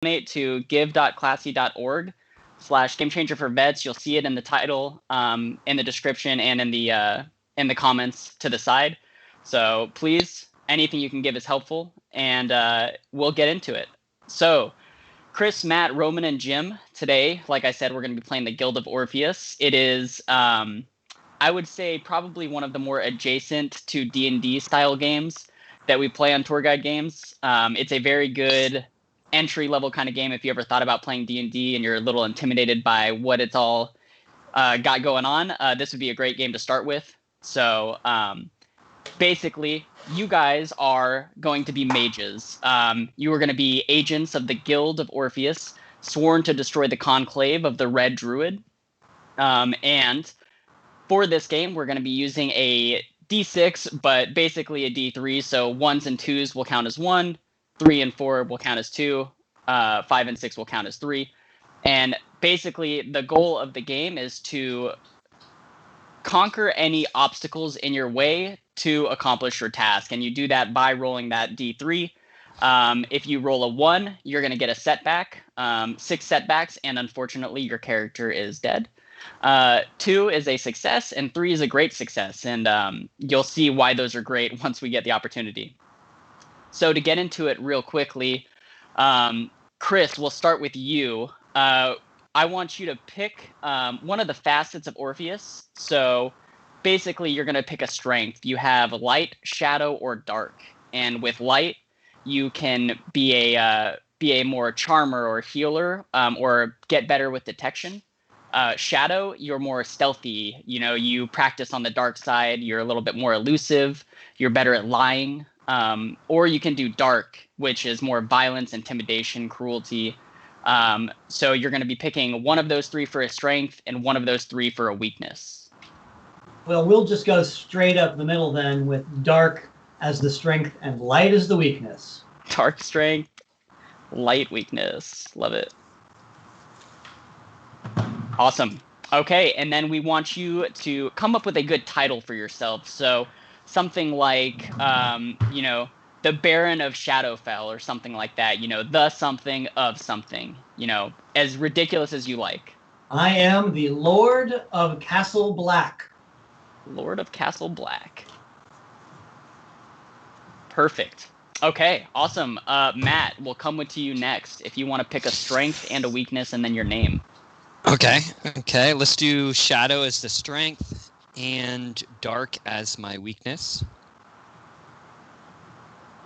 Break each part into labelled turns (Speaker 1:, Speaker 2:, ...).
Speaker 1: donate to give.classy.org/GameChanger for vets. You'll see it in the title, in the description, and in the comments to the side. So please, anything you can give is helpful, and we'll get into it. So Chris, Matt, Roman, and Jim, today, like I said, we're going to be playing the Guild of Orpheus. It is, I would say, probably one of the more adjacent to D&D style games that we play on Tour Guide Games. It's a very good entry-level kind of game. If you ever thought about playing D&D and you're a little intimidated by what it's all got going on, this would be a great game to start with. So basically, you guys are going to be mages. You are going to be agents of the Guild of Orpheus, sworn to destroy the conclave of the Red Druid. And for this game, we're going to be using a D6, but basically a D3. So 1s and 2s will count as 1, 3 and 4 will count as 2, 5 and 6 will count as 3. And basically, the goal of the game is to conquer any obstacles in your way to accomplish your task. And you do that by rolling that D3. If you roll a 1, you're going to get a setback, 6 setbacks, and unfortunately, your character is dead. 2 is a success, and 3 is a great success. And you'll see why those are great once we get the opportunity. So to get into it real quickly, Chris, we'll start with you. I want you to pick one of the facets of Orpheus. So basically, you're going to pick a strength. You have light, shadow, or dark. And with light, you can be a more charmer or healer, or get better with detection. Shadow, you're more stealthy. You know, you practice on the dark side. You're a little bit more elusive. You're better at lying. Or you can do dark, which is more violence, intimidation, cruelty. So you're going to be picking one of those 3 for a strength and one of those 3 for a weakness.
Speaker 2: Well, we'll just go straight up the middle then with dark as the strength and light as the weakness.
Speaker 1: Dark strength, light weakness. Love it. Awesome. Okay, and then we want you to come up with a good title for yourself. So something like, the Baron of Shadowfell or something like that. The something of something. As ridiculous as you like.
Speaker 2: I am the Lord of Castle Black.
Speaker 1: Lord of Castle Black. Perfect. Okay, awesome. Matt, we'll come to you next. If you want to pick a strength and a weakness and then your name.
Speaker 3: Okay. Let's do shadow as the strength and dark as my weakness.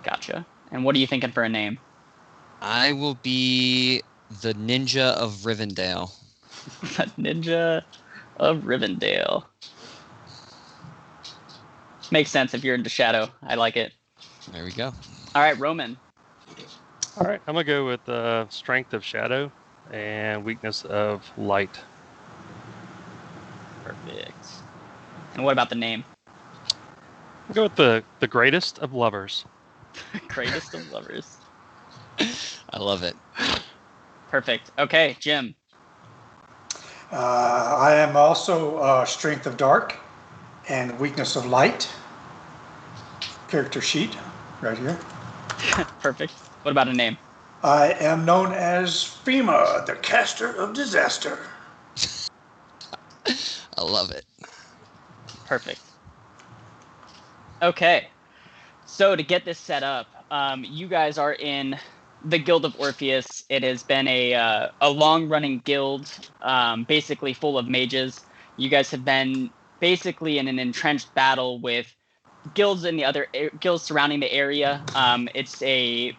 Speaker 1: Gotcha. And what are you thinking for a name?
Speaker 3: I will be the Ninja of Rivendell.
Speaker 1: The Ninja of Rivendell. Makes sense if you're into shadow. I like it.
Speaker 3: There we go.
Speaker 1: All right, Roman.
Speaker 4: All right, I'm going to go with strength of shadow and weakness of light.
Speaker 1: Perfect. And what about the name?
Speaker 4: I'll go with the greatest of lovers.
Speaker 1: Greatest of lovers.
Speaker 3: I love it.
Speaker 1: Perfect. Okay, Jim.
Speaker 5: I am also strength of dark and weakness of light. Character sheet right here.
Speaker 1: Perfect. What about a name?
Speaker 5: I am known as FEMA, the caster of disaster.
Speaker 3: I love it.
Speaker 1: Perfect. Okay. So to get this set up, you guys are in the Guild of Orpheus. It has been a long-running guild, basically full of mages. You guys have been basically in an entrenched battle with guilds in the other guilds surrounding the area. It's a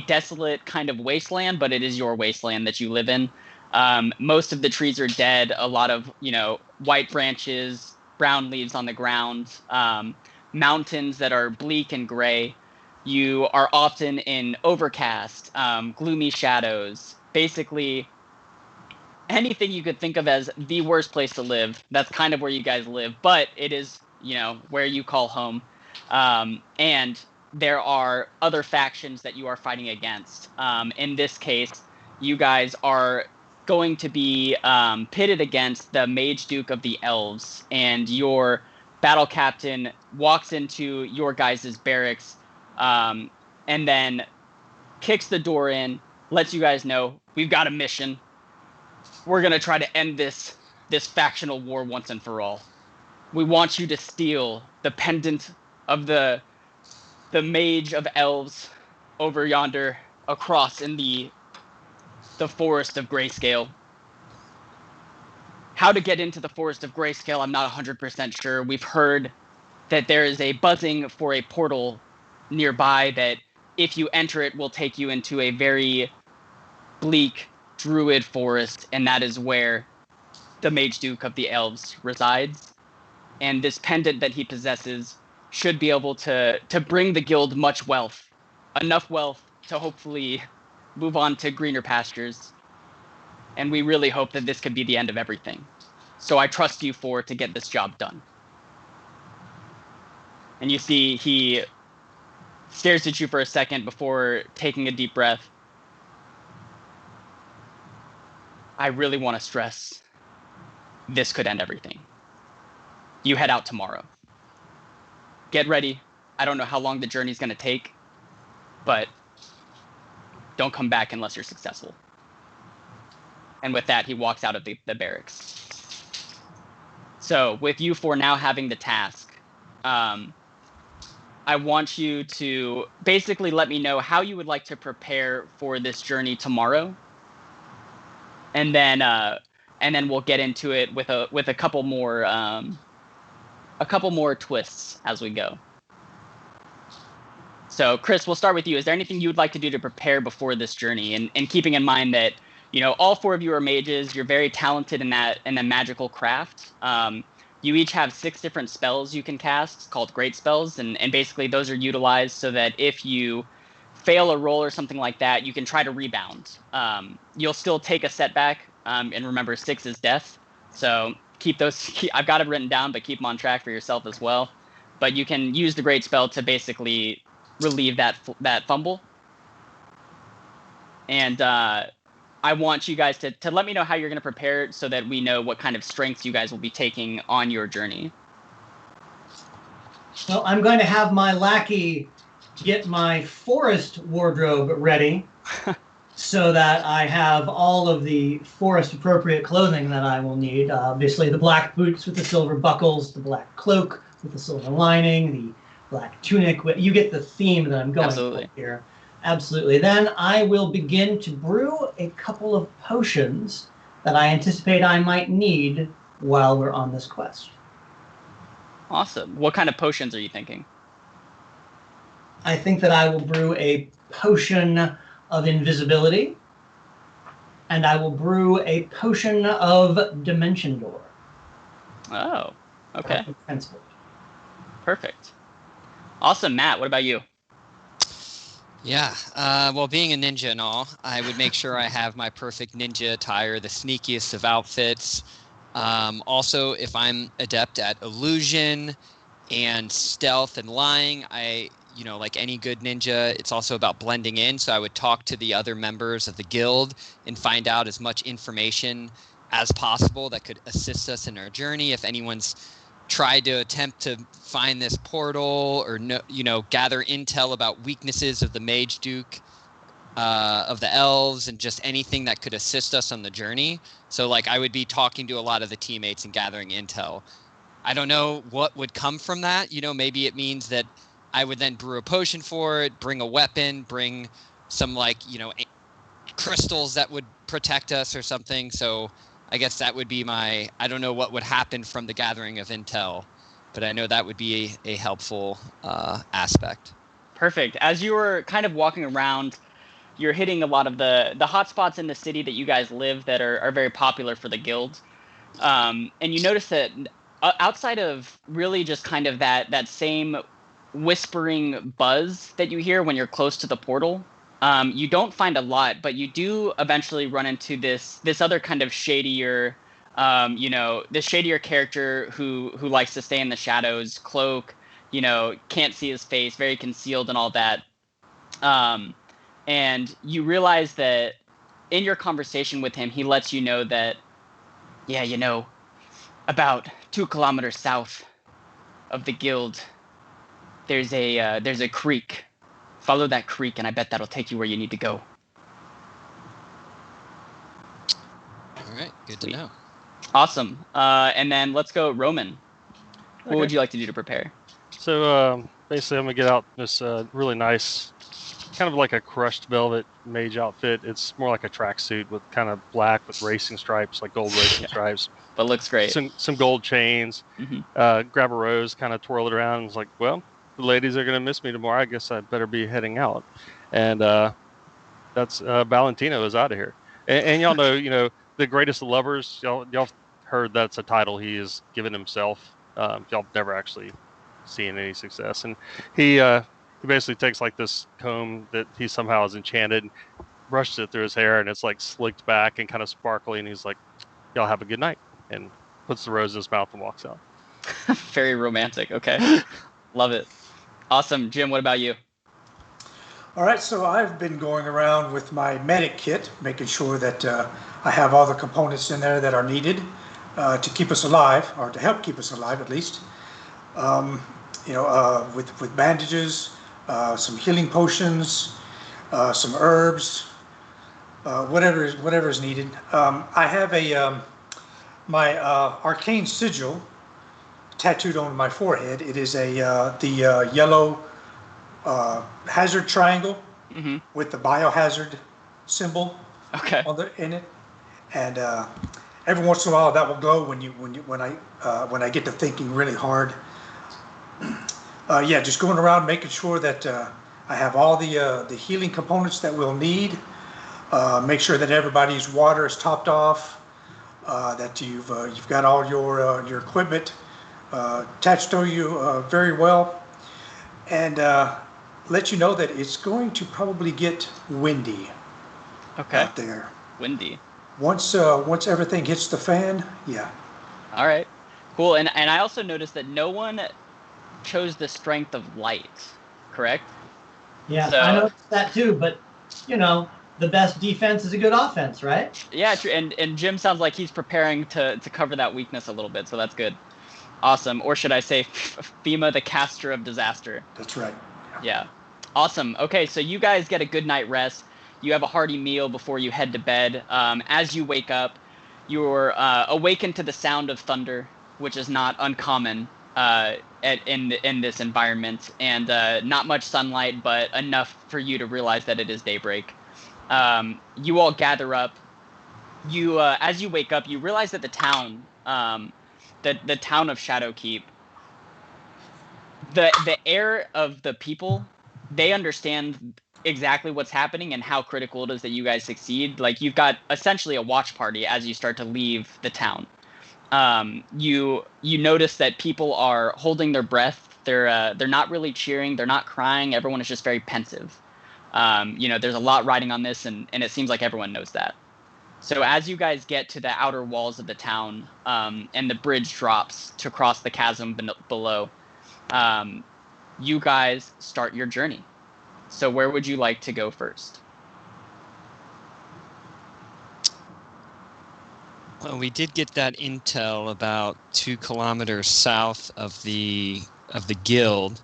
Speaker 1: desolate kind of wasteland, but it is your wasteland that you live in. Most of the trees are dead. A lot of white branches, brown leaves on the ground. Mountains that are bleak and gray. You are often in overcast, gloomy shadows. Basically, anything you could think of as the worst place to live. That's kind of where you guys live, but it is, where you call home. And there are other factions that you are fighting against. In this case, you guys are going to be pitted against the Mage Duke of the Elves, and your battle captain walks into your guys' barracks, and then kicks the door in, lets you guys know we've got a mission. We're gonna try to end this factional war once and for all. We want you to steal the pendant of the mage of elves over yonder across in the forest of Grayscale. How to get into the forest of Grayscale, I'm not 100% sure. We've heard that there is a buzzing for a portal nearby that if you enter it will take you into a very bleak druid forest, and that is where the Mage Duke of the Elves resides. And this pendant that he possesses should be able to bring the guild much wealth. Enough wealth to hopefully move on to greener pastures. And we really hope that this could be the end of everything. So I trust you four to get this job done. And you see he stares at you for a second before taking a deep breath. I really want to stress this could end everything. You head out tomorrow. Get ready. I don't know how long the journey's going to take, but don't come back unless you're successful. And with that, he walks out of the barracks. So with you four now having the task, I want you to basically let me know how you would like to prepare for this journey tomorrow. And then we'll get into it with a couple more twists as we go. So Chris, we'll start with you. Is there anything you would like to do to prepare before this journey? And keeping in mind that, all four of you are mages, you're very talented in the magical craft. You each have 6 different spells you can cast called great spells, and basically those are utilized so that if you fail a roll or something like that, you can try to rebound. You'll still take a setback, and remember 6 is death. So I've got it written down, but keep them on track for yourself as well. But you can use the great spell to basically relieve that fumble. And I want you guys to let me know how you're going to prepare so that we know what kind of strengths you guys will be taking on your journey.
Speaker 2: Well, I'm going to have my lackey get my forest wardrobe ready so that I have all of the forest appropriate clothing that I will need. Obviously the black boots with the silver buckles, the black cloak with the silver lining, the black tunic. You get the theme that I'm going for here. Absolutely. Then I will begin to brew a couple of potions that I anticipate I might need while we're on this quest.
Speaker 1: Awesome. What kind of potions are you thinking?
Speaker 2: I think that I will brew a potion of invisibility, and I will brew a potion of dimension door.
Speaker 1: Oh, okay.
Speaker 2: Transport.
Speaker 1: Perfect. Awesome. Matt, what about you?
Speaker 3: Yeah, well, being a ninja and all, I would make sure I have my perfect ninja attire, the sneakiest of outfits. Also, if I'm adept at illusion and stealth and lying, like any good ninja, it's also about blending in. So I would talk to the other members of the guild and find out as much information as possible that could assist us in our journey. If anyone's tried to attempt to find this portal or gather intel about weaknesses of the Mage Duke of the elves and just anything that could assist us on the journey. So I would be talking to a lot of the teammates and gathering intel. I don't know what would come from that. Maybe it means that I would then brew a potion for it, bring a weapon, bring some crystals that would protect us or something. So I guess that would be I don't know what would happen from the gathering of intel, but I know that would be a helpful aspect.
Speaker 1: Perfect. As you were kind of walking around, you're hitting a lot of the hotspots in the city that you guys live that are very popular for the guild. And you notice that outside of really just kind of that same whispering buzz that you hear when you're close to the portal, you don't find a lot, but you do eventually run into this other kind of shadier, this shadier character who likes to stay in the shadows, cloak, can't see his face, very concealed and all that. And you realize that in your conversation with him, he lets you know that, about 2 kilometers south of the guild, there's a creek. Follow that creek, and I bet that'll take you where you need to go.
Speaker 3: All right, good
Speaker 1: Sweet.
Speaker 3: to know.
Speaker 1: Awesome. And then let's go, Roman. What
Speaker 4: Okay.
Speaker 1: would you like to do to prepare?
Speaker 4: So basically, I'm gonna get out this really nice, kind of like a crushed velvet mage outfit. It's more like a tracksuit with kind of black with racing stripes, like gold racing
Speaker 1: Yeah.
Speaker 4: stripes.
Speaker 1: But looks great.
Speaker 4: Some gold chains.
Speaker 1: Hmm.
Speaker 4: Grab a rose, kind of twirl it around. And was like, well, the ladies are gonna miss me tomorrow. I guess I better be heading out. And that's Valentino is out of here. And y'all know, the greatest of lovers. Y'all heard that's a title he has given himself. Y'all never actually seen any success, and he basically takes like this comb that he somehow has enchanted, brushes it through his hair, and it's like slicked back and kind of sparkly. And he's like, "Y'all have a good night," and puts the rose in his mouth and walks out.
Speaker 1: Very romantic. Okay. Love it. Awesome. Jim, what about you?
Speaker 5: All right, so I've been going around with my medic kit, making sure that I have all the components in there that are needed to keep us alive, or to help keep us alive at least. With bandages, some healing potions, some herbs, whatever is needed. I have my arcane sigil tattooed on my forehead. It is the yellow hazard triangle
Speaker 1: Mm-hmm.
Speaker 5: with the biohazard symbol
Speaker 1: Okay.
Speaker 5: in it, and every once in a while that will glow when I get to thinking really hard. Just going around making sure that I have all the healing components that we'll need. Make sure that everybody's water is topped off. That you've got all your equipment attached to you very well, and let you know that it's going to probably get windy
Speaker 1: Okay.
Speaker 5: out there.
Speaker 1: Windy.
Speaker 5: Once everything hits the fan, yeah.
Speaker 1: All right. Cool. And I also noticed that no one chose the strength of light, correct?
Speaker 2: Yeah,
Speaker 1: So-
Speaker 2: I noticed that too. But the best defense is a good offense, right?
Speaker 1: Yeah, true. And Jim sounds like he's preparing to cover that weakness a little bit, so that's good. Awesome. Or should I say FEMA, the caster of disaster.
Speaker 5: That's right.
Speaker 1: Yeah. Awesome. Okay, so you guys get a good night rest. You have a hearty meal before you head to bed. As you wake up, you're awakened to the sound of thunder, which is not uncommon in this environment, and not much sunlight, but enough for you to realize that it is daybreak. You all gather up. As you wake up, you realize that the town, the town of Shadowkeep, the air of the people, they understand exactly what's happening and how critical it is that you guys succeed. Like, you've got essentially a watch party as you start to leave the town. You notice that people are holding their breath. They're not really cheering. They're not crying. Everyone is just very pensive. There's a lot riding on this, and it seems like everyone knows that. So as you guys get to the outer walls of the town, and the bridge drops to cross the chasm below, you guys start your journey. So where would you like to go first?
Speaker 3: Well, we did get that intel about 2 kilometers south of the guild,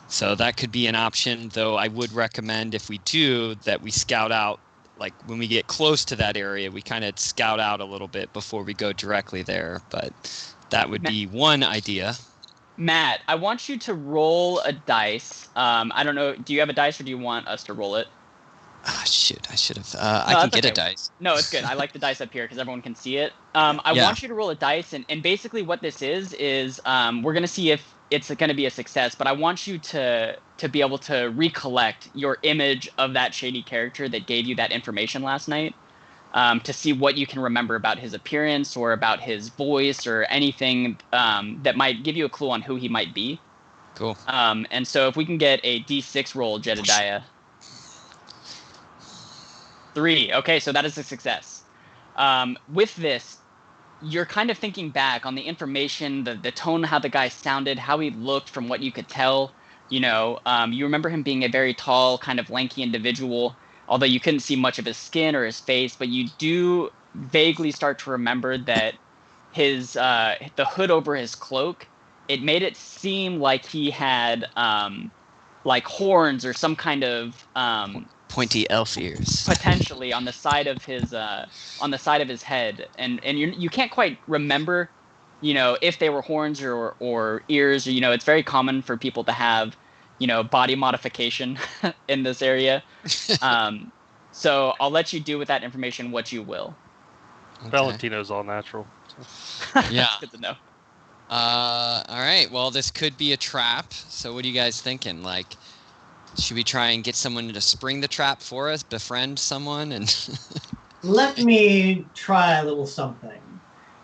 Speaker 3: so that could be an option. Though I would recommend, if we do, that we scout out. Like, when we get close to that area, we kind of scout out a little bit before we go directly there. But that would be one idea.
Speaker 1: Matt, I want you to roll a dice. I don't know. Do you have a dice, or do you want us to roll it?
Speaker 3: Ah, shoot, I should have. I can get a dice.
Speaker 1: No, it's good. I like the dice up here because everyone can see it. I want you to roll a dice, and basically what this is we're going to see if it's going to be a success, but I want you to be able to recollect your image of that shady character that gave you that information last night, to see what you can remember about his appearance or about his voice or anything that might give you a clue on who he might be.
Speaker 3: Cool.
Speaker 1: And so if we can get a D6 roll, Jedediah. 3. Okay, so that is a success. With this, you're kind of thinking back on the information, the tone, how the guy sounded, how he looked from what you could tell. You remember him being a very tall, kind of lanky individual, although you couldn't see much of his skin or his face, but you do vaguely start to remember that the hood over his cloak, it made it seem like he had like horns or some kind of
Speaker 3: pointy elf ears.
Speaker 1: potentially on the side of his head, and you can't quite remember, if they were horns or ears. Or, it's very common for people to have, body modification in this area. So I'll let you do with that information what you will.
Speaker 3: Okay.
Speaker 4: Valentino's all natural.
Speaker 3: Yeah.
Speaker 1: That's good to know.
Speaker 3: All right. Well, this could be a trap. So what are you guys thinking? Like, should we try and get someone to spring the trap for us, befriend someone, and
Speaker 2: Let me try a little something.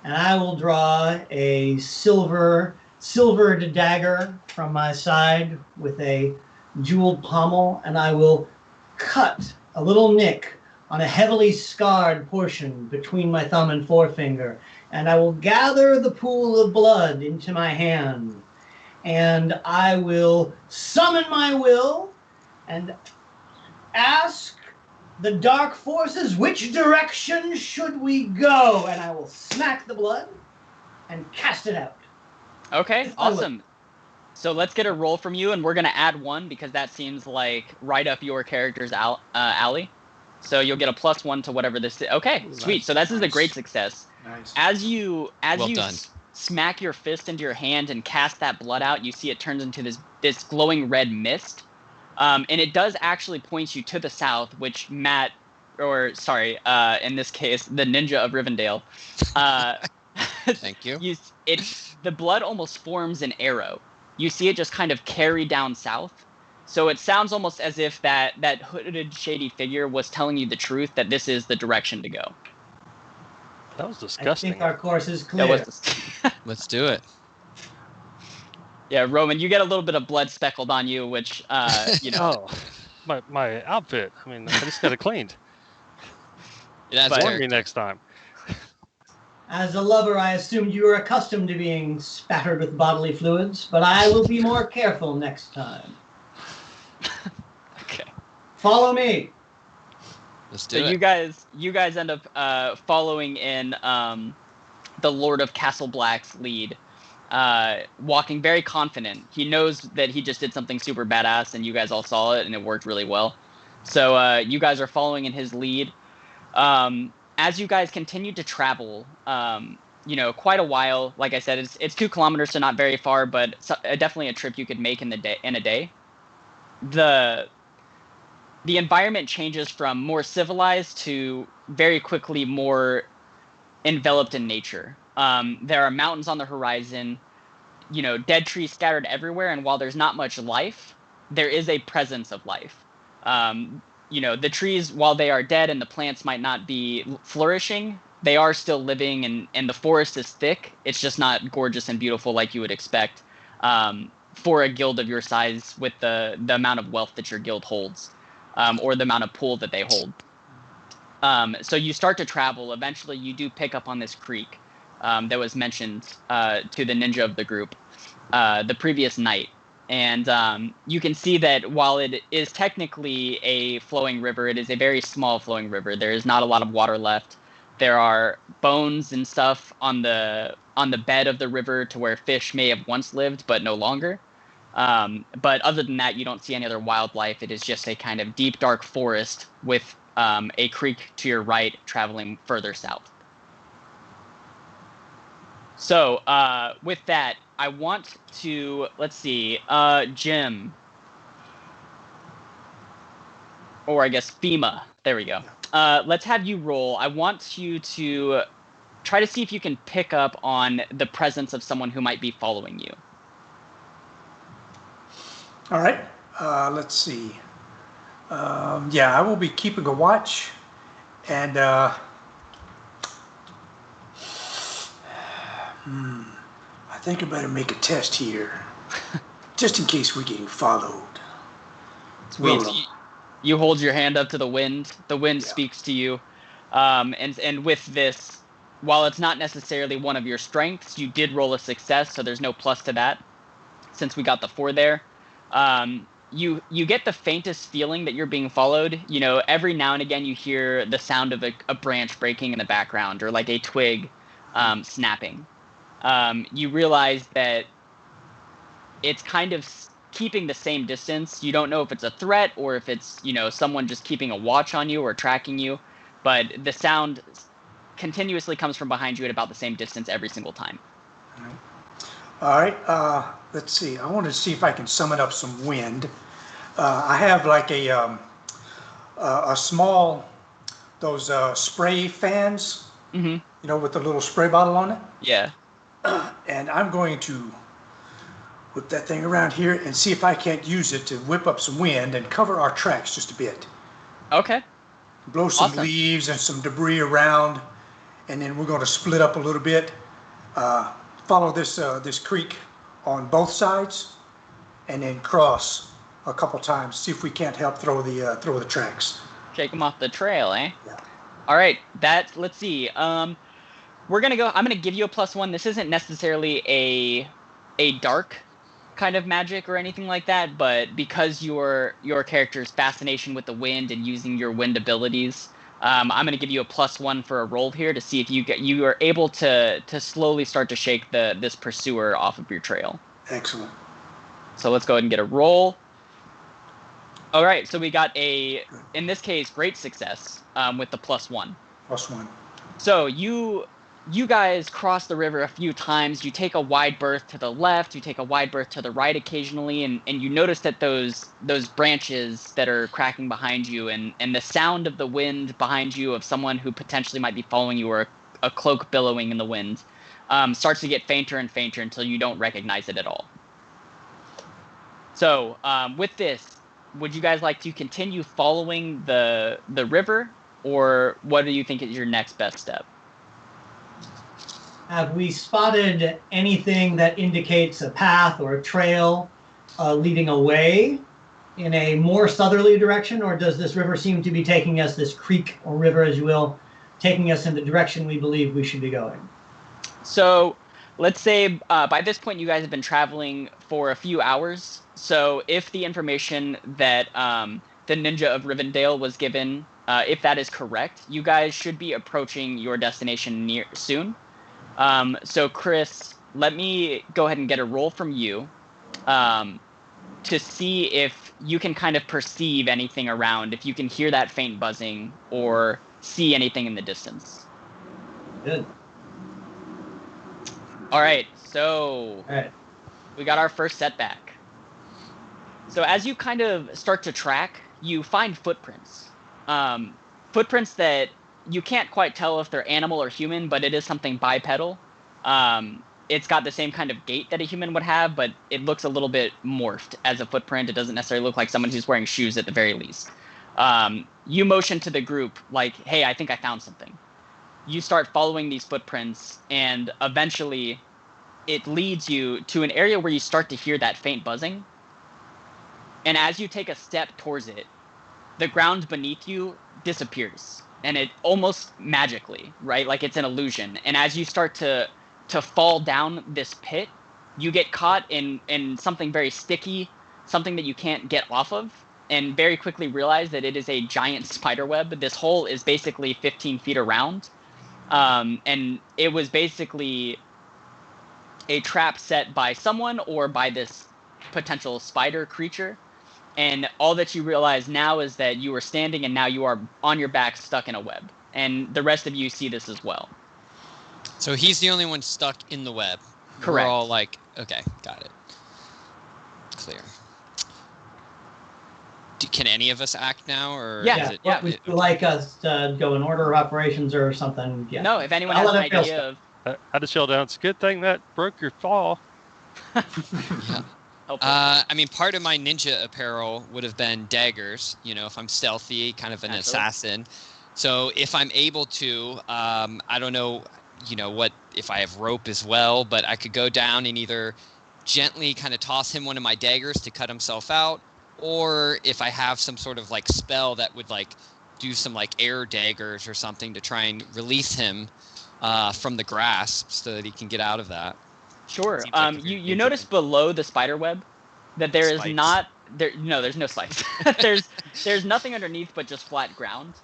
Speaker 2: And I will draw a silvered dagger from my side with a jeweled pommel, and I will cut a little nick on a heavily scarred portion between my thumb and forefinger, and I will gather the pool of blood into my hand, and I will summon my will and ask the dark forces, which direction should we go? And I will smack the blood and cast it out.
Speaker 1: Okay, awesome. So let's get a roll from you, and we're going to add 1 because that seems like right up your character's alley. So you'll get a +1 to whatever this is. Okay, sweet. So this is a great success.
Speaker 5: Nice.
Speaker 1: As you
Speaker 3: done.
Speaker 1: smack your fist into your hand and cast that blood out, you see it turns into this glowing red mist. And it does actually point you to the south, which in this case, the ninja of Rivendell.
Speaker 3: Thank you.
Speaker 1: The blood almost forms an arrow. You see it just kind of carry down south. So it sounds almost as if that hooded, shady figure was telling you the truth, that this is the direction to go.
Speaker 4: That was
Speaker 2: I
Speaker 4: disgusting.
Speaker 2: think our course is clear.
Speaker 3: Let's do it.
Speaker 1: Yeah, Roman, you get a little bit of blood speckled on you, which,
Speaker 4: Oh, my outfit. I mean, I just got it cleaned.
Speaker 3: That's
Speaker 4: Warn me next time.
Speaker 2: As a lover, I assumed you were accustomed to being spattered with bodily fluids, but I will be more careful next time.
Speaker 1: Okay.
Speaker 2: Follow me.
Speaker 3: Let's do
Speaker 1: So
Speaker 3: it.
Speaker 1: you guys end up following in the Lord of Castle Black's lead, walking very confident. He knows that he just did something super badass, and you guys all saw it, and it worked really well. So you guys are following in his lead. As you guys continue to travel, quite a while. Like I said, it's 2 kilometers, so not very far, but definitely a trip you could make in a day. The environment changes from more civilized to very quickly more enveloped in nature. There are mountains on the horizon, dead trees scattered everywhere, and while there's not much life, there is a presence of life. The trees, while they are dead and the plants might not be flourishing, they are still living, and the forest is thick. It's just not gorgeous and beautiful like you would expect for a guild of your size with the amount of wealth that your guild holds, or the amount of pool that they hold. So you start to travel. Eventually, you do pick up on this creek that was mentioned to the ninja of the group the previous night. And you can see that while it is technically a flowing river, it is a very small flowing river. There is not a lot of water left. There are bones and stuff on the bed of the river to where fish may have once lived, but no longer. But other than that, you don't see any other wildlife. It is just a kind of deep, dark forest with a creek to your right traveling further south. So with that, I want to, let's see, Jim, or I guess FEMA, there we go. Let's have you roll. I want you to try to see if you can pick up on the presence of someone who might be following you.
Speaker 5: All right. Let's see. I will be keeping a watch, and I think I better make a test here, just in case we're getting followed.
Speaker 1: Sweet. You hold your hand up to the wind. The wind speaks to you, and with this, while it's not necessarily one of your strengths, you did roll a success, so there's no plus to that, since we got the 4 there. You get the faintest feeling that you're being followed. Every now and again you hear the sound of a branch breaking in the background, or like a twig snapping. You realize that it's kind of keeping the same distance. You don't know if it's a threat or if it's, someone just keeping a watch on you or tracking you, but the sound continuously comes from behind you at about the same distance every single time.
Speaker 5: All right. Let's see. I want to see if I can summon up some wind. I have like a small, those spray fans, with the little spray bottle on it.
Speaker 1: Yeah.
Speaker 5: And I'm going to whip that thing around here and see if I can't use it to whip up some wind and cover our tracks just a bit.
Speaker 1: Okay.
Speaker 5: Blow some
Speaker 1: Awesome.
Speaker 5: leaves and some debris around, and then we're going to split up a little bit. Follow this creek on both sides, and then cross a couple times. See if we can't help throw the tracks.
Speaker 1: Shake them off the trail, eh?
Speaker 5: Yeah.
Speaker 1: All right. Let's see. I'm gonna give you a +1. This isn't necessarily a dark kind of magic or anything like that, but because your character's fascination with the wind and using your wind abilities, I'm going to give you a +1 for a roll here to see if you are able to slowly start to shake this pursuer off of your trail.
Speaker 5: Excellent.
Speaker 1: So let's go ahead and get a roll. All right, so we got in this case, great success with the +1.
Speaker 5: +1.
Speaker 1: So you guys cross the river a few times. You take a wide berth to the left, you take a wide berth to the right occasionally, and you notice that those branches that are cracking behind you and the sound of the wind behind you of someone who potentially might be following you or a cloak billowing in the wind starts to get fainter and fainter until you don't recognize it at all. So with this, would you guys like to continue following the river, or what do you think is your next best step?
Speaker 2: Have we spotted anything that indicates a path or a trail leading away in a more southerly direction, or does this river seem to be taking us, this creek or river, as you will, taking us in the direction we believe we should be going?
Speaker 1: So let's say by this point you guys have been traveling for a few hours. So if the information that the Ninja of Rivendell was given, if that is correct, you guys should be approaching your destination soon. So Chris, let me go ahead and get a roll from you to see if you can kind of perceive anything around, if you can hear that faint buzzing or see anything in the distance.
Speaker 2: Good.
Speaker 1: All right, so we got our first setback. So as you kind of start to track, you find footprints. Footprints that you can't quite tell if they're animal or human, but it is something bipedal. It's got the same kind of gait that a human would have, but it looks a little bit morphed as a footprint. It doesn't necessarily look like someone who's wearing shoes at the very least. You motion to the group like, hey, I think I found something. You start following these footprints, and eventually it leads you to an area where you start to hear that faint buzzing. And as you take a step towards it, the ground beneath you disappears. And it almost magically, right? Like it's an illusion. And as you start to fall down this pit, you get caught in something very sticky, something that you can't get off of, and very quickly realize that it is a giant spider web. This hole is basically 15 feet around. And it was basically a trap set by someone or by this potential spider creature. And all that you realize now is that you are standing and now you are on your back stuck in a web. And the rest of you see this as well.
Speaker 3: So he's the only one stuck in the web.
Speaker 1: Correct.
Speaker 3: We're all like, okay, got it. Clear. Can any of us act now? Or
Speaker 1: Yeah.
Speaker 3: is it,
Speaker 2: Would you like us to go in order of operations or something? Yeah.
Speaker 1: No, if anyone
Speaker 2: I'll
Speaker 1: has an
Speaker 2: let it
Speaker 1: idea of...
Speaker 4: I just yelled down, it's a good thing that broke your fall.
Speaker 3: Yeah. I mean, part of my ninja apparel would have been daggers, if I'm stealthy, kind of an assassin. So if I'm able to, I don't know, what if I have rope as well, but I could go down and either gently kind of toss him one of my daggers to cut himself out, or if I have some sort of like spell that would like do some like air daggers or something to try and release him from the grasp so that he can get out of that.
Speaker 1: Sure. You notice below the spider web that there is not there. No, there's no spikes. there's nothing underneath but just flat ground.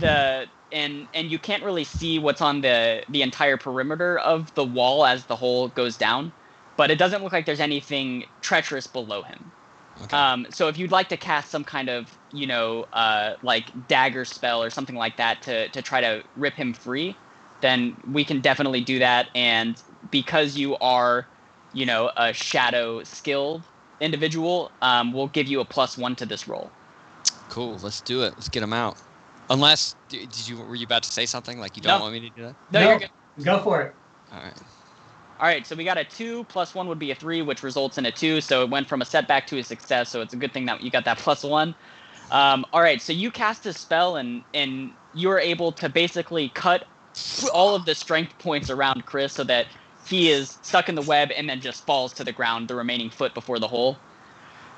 Speaker 1: And you can't really see what's on the entire perimeter of the wall as the hole goes down, but it doesn't look like there's anything treacherous below him.
Speaker 3: Okay.
Speaker 1: So if you'd like to cast some kind of, like dagger spell or something like that to try to rip him free, then we can definitely do that. And because you are, a shadow skilled individual, we'll give you a +1 to this roll.
Speaker 3: Cool. Let's do it. Let's get him out. Unless, were you about to say something? Like you don't want me to do that?
Speaker 1: No, you're good.
Speaker 2: Go for it.
Speaker 1: All right, so we got a 2, +1 would be a 3, which results in a 2. So it went from a setback to a success. So it's a good thing that you got that +1. All right, so you cast a spell and you're able to basically cut all of the strength points around Chris so that he is stuck in the web and then just falls to the ground the remaining foot before the hole.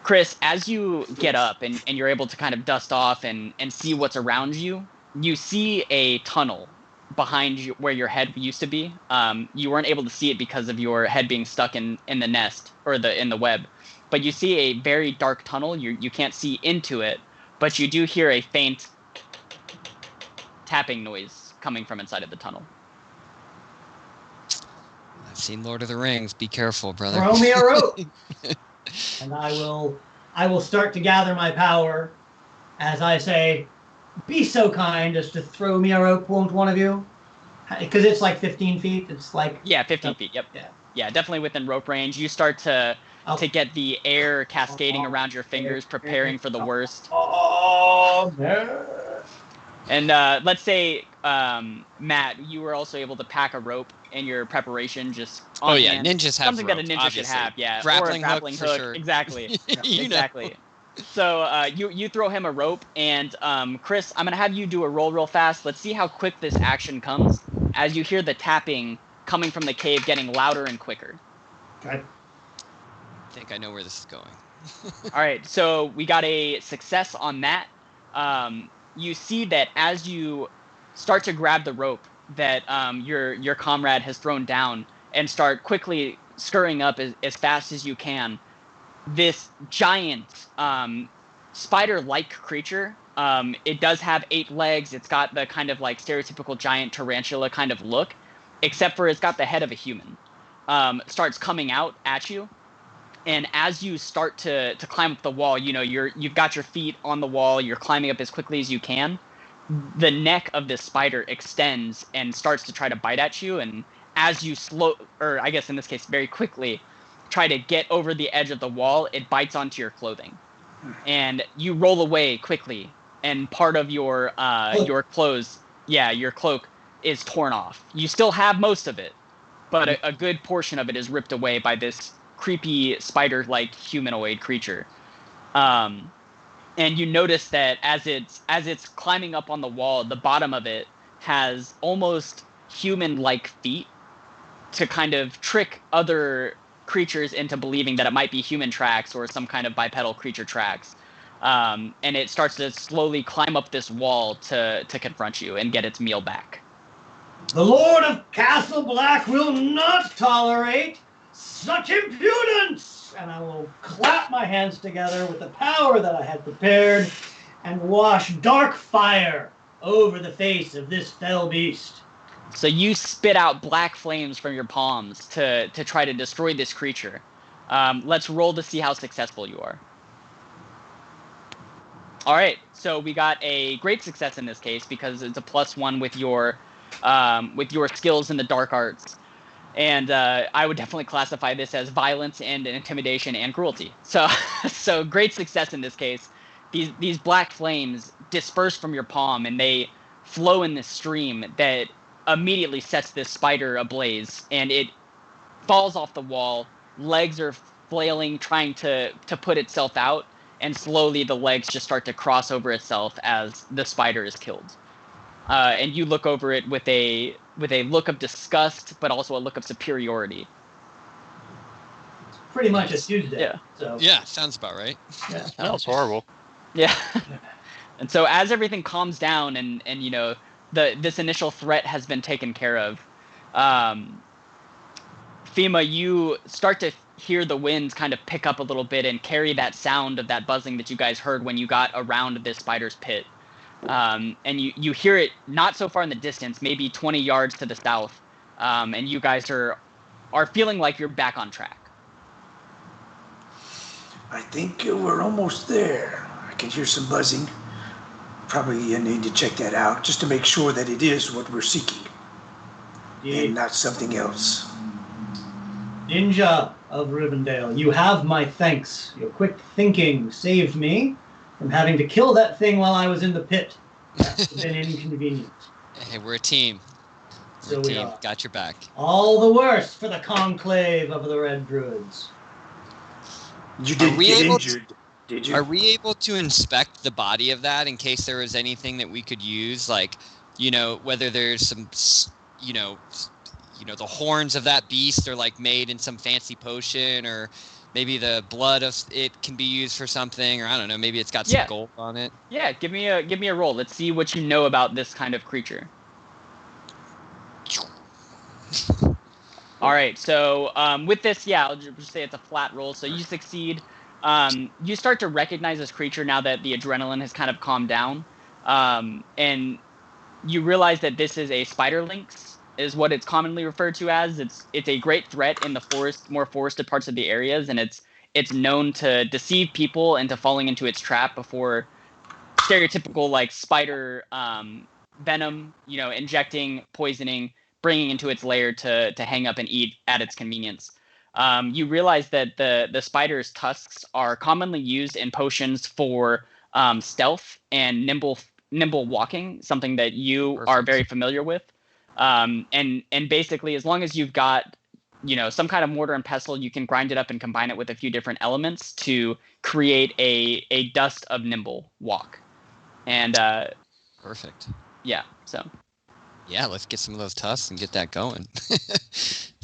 Speaker 1: Chris, as you get up and you're able to kind of dust off and see what's around you, you see a tunnel behind you where your head used to be. You weren't able to see it because of your head being stuck in the nest or in the web. But you see a very dark tunnel. You can't see into it, but you do hear a faint tapping noise coming from inside of the tunnel.
Speaker 3: I've seen Lord of the Rings. Be careful, brother.
Speaker 2: Throw me a rope. And I will start to gather my power as I say, be so kind as to throw me a rope, won't one of you? Because it's like 15 feet. It's like...
Speaker 1: Yeah, 15 feet. Yep. Yeah, definitely within rope range. You start to get the air cascading around your fingers, preparing for the worst.
Speaker 2: Oh, man.
Speaker 1: And let's say, Matt, you were also able to pack a rope in your preparation just on hand.
Speaker 3: Ninjas have
Speaker 1: something
Speaker 3: rope,
Speaker 1: that a ninja
Speaker 3: obviously.
Speaker 1: should have, yeah.
Speaker 3: Grappling
Speaker 1: or a grappling
Speaker 3: hook, for sure.
Speaker 1: Exactly.
Speaker 3: You
Speaker 1: exactly.
Speaker 3: know.
Speaker 1: So you throw him a rope, and Chris, I'm gonna have you do a roll real fast. Let's see how quick this action comes as you hear the tapping coming from the cave getting louder and quicker.
Speaker 2: Okay.
Speaker 3: I think I know where this is going.
Speaker 1: All right, so we got a success on that. You see that as you start to grab the rope that your comrade has thrown down and start quickly scurrying up as fast as you can, this giant spider-like creature, it does have 8 legs. It's got the kind of like stereotypical giant tarantula kind of look, except for it's got the head of a human. Starts coming out at you. And as you start to climb up the wall, you've got your feet on the wall, you're climbing up as quickly as you can. The neck of this spider extends and starts to try to bite at you. And as you or I guess in this case, very quickly, try to get over the edge of the wall, it bites onto your clothing. And you roll away quickly, and part of your clothes, your cloak is torn off. You still have most of it, but a good portion of it is ripped away by this creepy spider-like humanoid creature. And you notice that as it's climbing up on the wall, the bottom of it has almost human-like feet to kind of trick other creatures into believing that it might be human tracks or some kind of bipedal creature tracks. And it starts to slowly climb up this wall to confront you and get its meal back.
Speaker 2: The Lord of Castle Black will not tolerate such impudence! And I will clap my hands together with the power that I had prepared and wash dark fire over the face of this fell beast.
Speaker 1: So you spit out black flames from your palms to try to destroy this creature. Let's roll to see how successful you are. All right, so we got a great success in this case because it's a +1 with your skills in the dark arts. And I would definitely classify this as violence and intimidation and cruelty. So great success in this case. These black flames disperse from your palm and they flow in this stream that immediately sets this spider ablaze, and it falls off the wall. Legs are flailing, trying to put itself out, and slowly the legs just start to cross over itself as the spider is killed. And you look over it with a look of disgust, but also a look of superiority.
Speaker 2: It's pretty much a Tuesday.
Speaker 1: Yeah.
Speaker 2: So.
Speaker 3: Yeah, sounds about right.
Speaker 2: Yeah.
Speaker 4: That was horrible.
Speaker 1: Yeah. And so as everything calms down and this initial threat has been taken care of, Fema, you start to hear the winds kind of pick up a little bit and carry that sound of that buzzing that you guys heard when you got around this spider's pit. And you hear it not so far in the distance, maybe 20 yards to the south, and you guys are feeling like you're back on track.
Speaker 5: I think we're almost there. I can hear some buzzing. Probably need to check that out just to make sure that it is what we're seeking and not something else.
Speaker 2: Ninja of Rivendell, you have my thanks. Your quick thinking saved me from having to kill that thing while I was in the pit. That's been inconvenient.
Speaker 3: Hey, we're a team.
Speaker 2: So
Speaker 3: We're a
Speaker 2: we
Speaker 3: team.
Speaker 2: are.
Speaker 3: Got your back.
Speaker 2: All the worse for the conclave of the Red Druids.
Speaker 5: You didn't get injured, did you?
Speaker 3: Are we able to inspect the body of that in case there was anything that we could use? Like, whether there's some, the horns of that beast are like made in some fancy potion, or maybe the blood of it can be used for something, or I don't know, maybe it's got some gold on it.
Speaker 1: Yeah, give me a roll. Let's see what you know about this kind of creature. All right, so with this, I'll just say it's a flat roll. So you succeed. You start to recognize this creature now that the adrenaline has kind of calmed down, and you realize that this is a spider lynx, is what it's commonly referred to as. It's a great threat in the more forested parts of the areas, and it's known to deceive people into falling into its trap before stereotypical like spider venom, injecting, poisoning, bringing into its lair to hang up and eat at its convenience. You realize that the spider's tusks are commonly used in potions for stealth and nimble walking, something that you are very familiar with. And basically, as long as you've got some kind of mortar and pestle, you can grind it up and combine it with a few different elements to create a dust of nimble walk. And
Speaker 3: perfect.
Speaker 1: Yeah. So.
Speaker 3: Yeah, let's get some of those tusks and get that going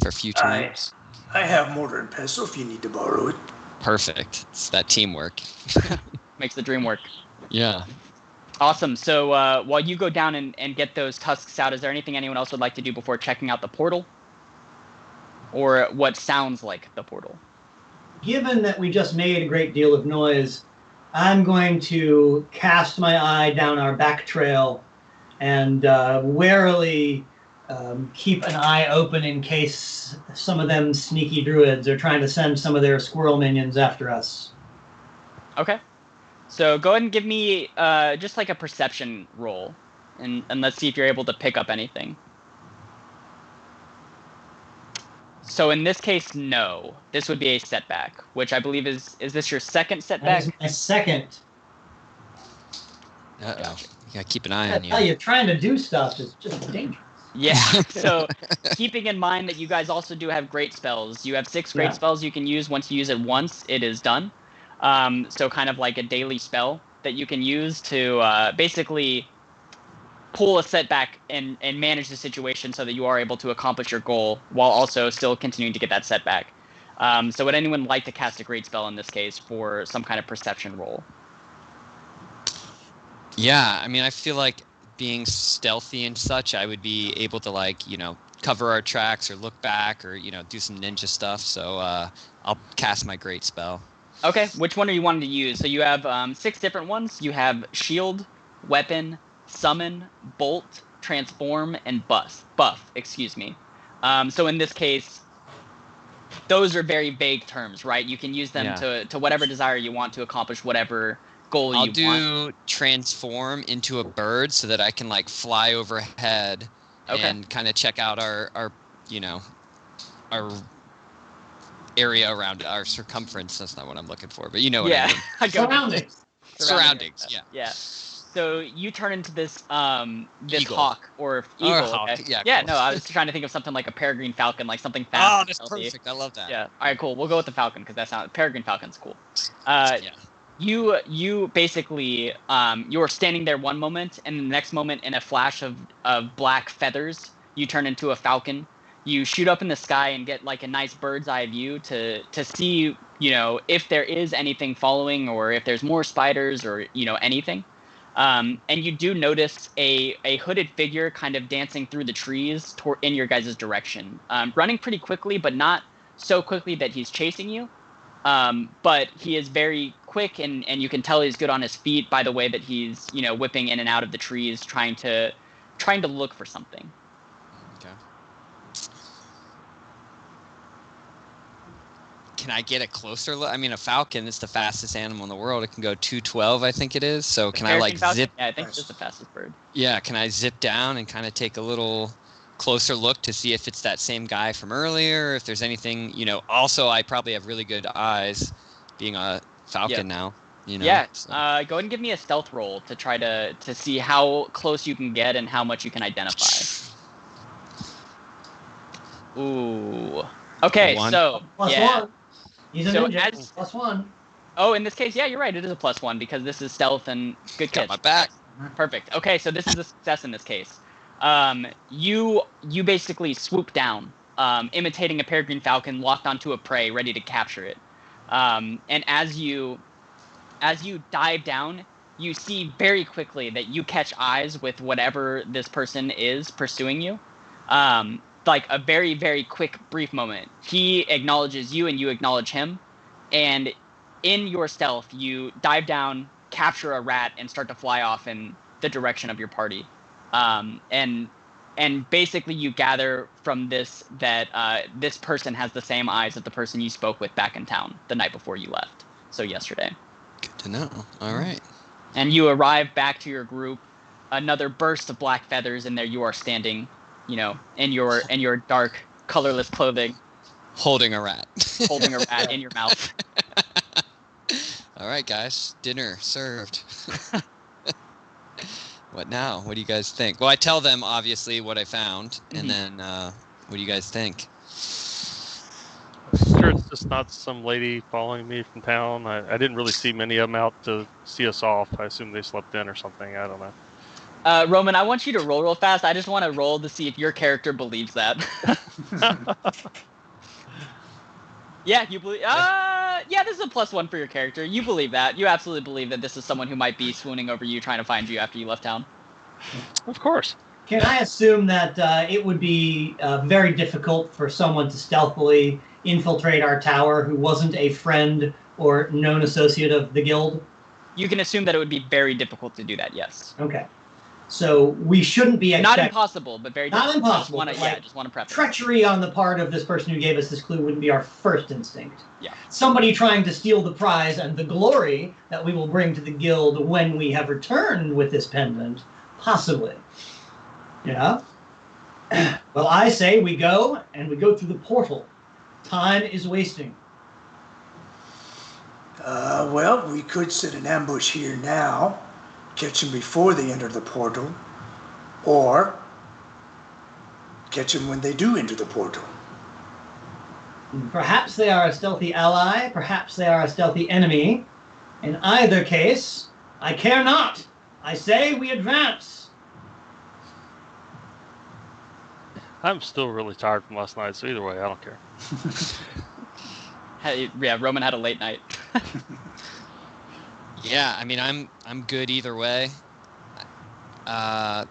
Speaker 3: for future use.
Speaker 5: I have mortar and pestle if you need to borrow it.
Speaker 3: Perfect. It's that teamwork.
Speaker 1: Makes the dream work.
Speaker 3: Yeah.
Speaker 1: Awesome. So while you go down and get those tusks out, is there anything anyone else would like to do before checking out the portal? Or what sounds like the portal?
Speaker 2: Given that we just made a great deal of noise, I'm going to cast my eye down our back trail and warily keep an eye open in case some of them sneaky druids are trying to send some of their squirrel minions after us.
Speaker 1: Okay. So go ahead and give me just like a perception roll, and let's see if you're able to pick up anything. So in this case, no. This would be a setback, which I believe is this your second setback?
Speaker 2: That is my second.
Speaker 3: Uh-oh. You gotta keep an eye on you.
Speaker 2: You're trying to do stuff is just dangerous.
Speaker 1: Yeah, so keeping in mind that you guys also do have great spells. You have 6 great spells you can use. Once you use it once, it is done. So kind of like a daily spell that you can use to basically pull a setback and manage the situation so that you are able to accomplish your goal while also still continuing to get that setback. So would anyone like to cast a great spell in this case for some kind of perception roll?
Speaker 3: Yeah, I mean, I feel like being stealthy and such, I would be able to cover our tracks or look back or, do some ninja stuff. So I'll cast my great spell.
Speaker 1: Okay, which one are you wanting to use? So you have 6 different ones. You have shield, weapon, summon, bolt, transform, and buff. So in this case, those are very vague terms, right? You can use them to whatever desire you want to accomplish whatever goal
Speaker 3: I'll
Speaker 1: you
Speaker 3: do transform into a bird so that I can fly overhead and kind of check out our area around our circumference. That's not what I'm looking for, but you know what I mean. Surroundings. Yeah.
Speaker 1: So you turn into this this
Speaker 3: eagle.
Speaker 1: hawk or eagle.
Speaker 3: Or hawk.
Speaker 1: Okay?
Speaker 3: Yeah.
Speaker 1: No, I was trying to think of something like a peregrine falcon, like something fast.
Speaker 3: Oh, that's perfect. I love that.
Speaker 1: Yeah. All right, cool. We'll go with the falcon because that sounds peregrine falcon's cool. You basically you're standing there one moment, and the next moment, in a flash of black feathers, you turn into a falcon. You shoot up in the sky and get a nice bird's eye view to see if there is anything following or if there's more spiders or anything. And you do notice a hooded figure kind of dancing through the trees in your guys' direction, running pretty quickly, but not so quickly that he's chasing you. But he is very quick, and you can tell he's good on his feet by the way that he's whipping in and out of the trees, trying to look for something.
Speaker 3: Okay. can I get a closer look? I mean, a falcon is the fastest animal in the world. It can go 212, I think it is. So can I like zip?
Speaker 1: Yeah, I think it's the fastest bird.
Speaker 3: Yeah, can I zip down and kind of take a little closer look to see if it's that same guy from earlier? If there's anything, Also, I probably have really good eyes, being a falcon now.
Speaker 1: Yeah.
Speaker 3: So.
Speaker 1: Go ahead and give me a stealth roll to try to see how close you can get and how much you can identify. Ooh. Okay, so
Speaker 2: plus one. He's a
Speaker 1: So
Speaker 2: ninja. Plus one.
Speaker 1: Oh, in this case, yeah, you're right. It is a plus one because this is stealth and good catch.
Speaker 3: Got my back.
Speaker 1: Perfect. Okay, so this is a success in this case. You basically swoop down, imitating a peregrine falcon locked onto a prey, ready to capture it. And as you dive down, you see very quickly that you catch eyes with whatever this person is pursuing you. Like a very, very quick, brief moment. He acknowledges you and you acknowledge him. And in your stealth, you dive down, capture a rat, and start to fly off in the direction of your party. And basically you gather from this that this person has the same eyes as the person you spoke with back in town the night before you left. So yesterday.
Speaker 3: Good to know. All right.
Speaker 1: And you arrive back to your group, another burst of black feathers, and there you are standing, in your dark, colorless clothing.
Speaker 3: Holding a rat.
Speaker 1: Holding a rat in your mouth.
Speaker 3: All right, guys. Dinner served. What now? What do you guys think? Well, I tell them, obviously, what I found, and then what do you guys think?
Speaker 4: Sure, it's just not some lady following me from town. I didn't really see many of them out to see us off. I assume they slept in or something. I don't know.
Speaker 1: Roman, I want you to roll real fast. I just want to roll to see if your character believes that. Yeah, you believe. Yeah, this is a +1 for your character. You believe that. You absolutely believe that this is someone who might be swooning over you, trying to find you after you left town.
Speaker 4: Of course.
Speaker 2: Can I assume that it would be very difficult for someone to stealthily infiltrate our tower who wasn't a friend or known associate of the guild?
Speaker 1: You can assume that it would be very difficult to do that, yes.
Speaker 2: Okay. So we shouldn't be
Speaker 1: not impossible, but very difficult.
Speaker 2: Not impossible.
Speaker 1: Just want to preface.
Speaker 2: Treachery on the part of this person who gave us this clue wouldn't be our first instinct.
Speaker 1: Yeah.
Speaker 2: Somebody trying to steal the prize and the glory that we will bring to the guild when we have returned with this pendant, possibly. Yeah. Well, I say we go through the portal. Time is wasting.
Speaker 5: Well, we could set an ambush here now, catch them before they enter the portal, or catch them when they do enter the portal.
Speaker 2: Perhaps they are a stealthy ally, perhaps they are a stealthy enemy. In either case, I care not. I say we advance.
Speaker 4: I'm still really tired from last night, so either way, I don't care.
Speaker 1: Yeah, Roman had a late night.
Speaker 3: Yeah, I mean, I'm good either way. I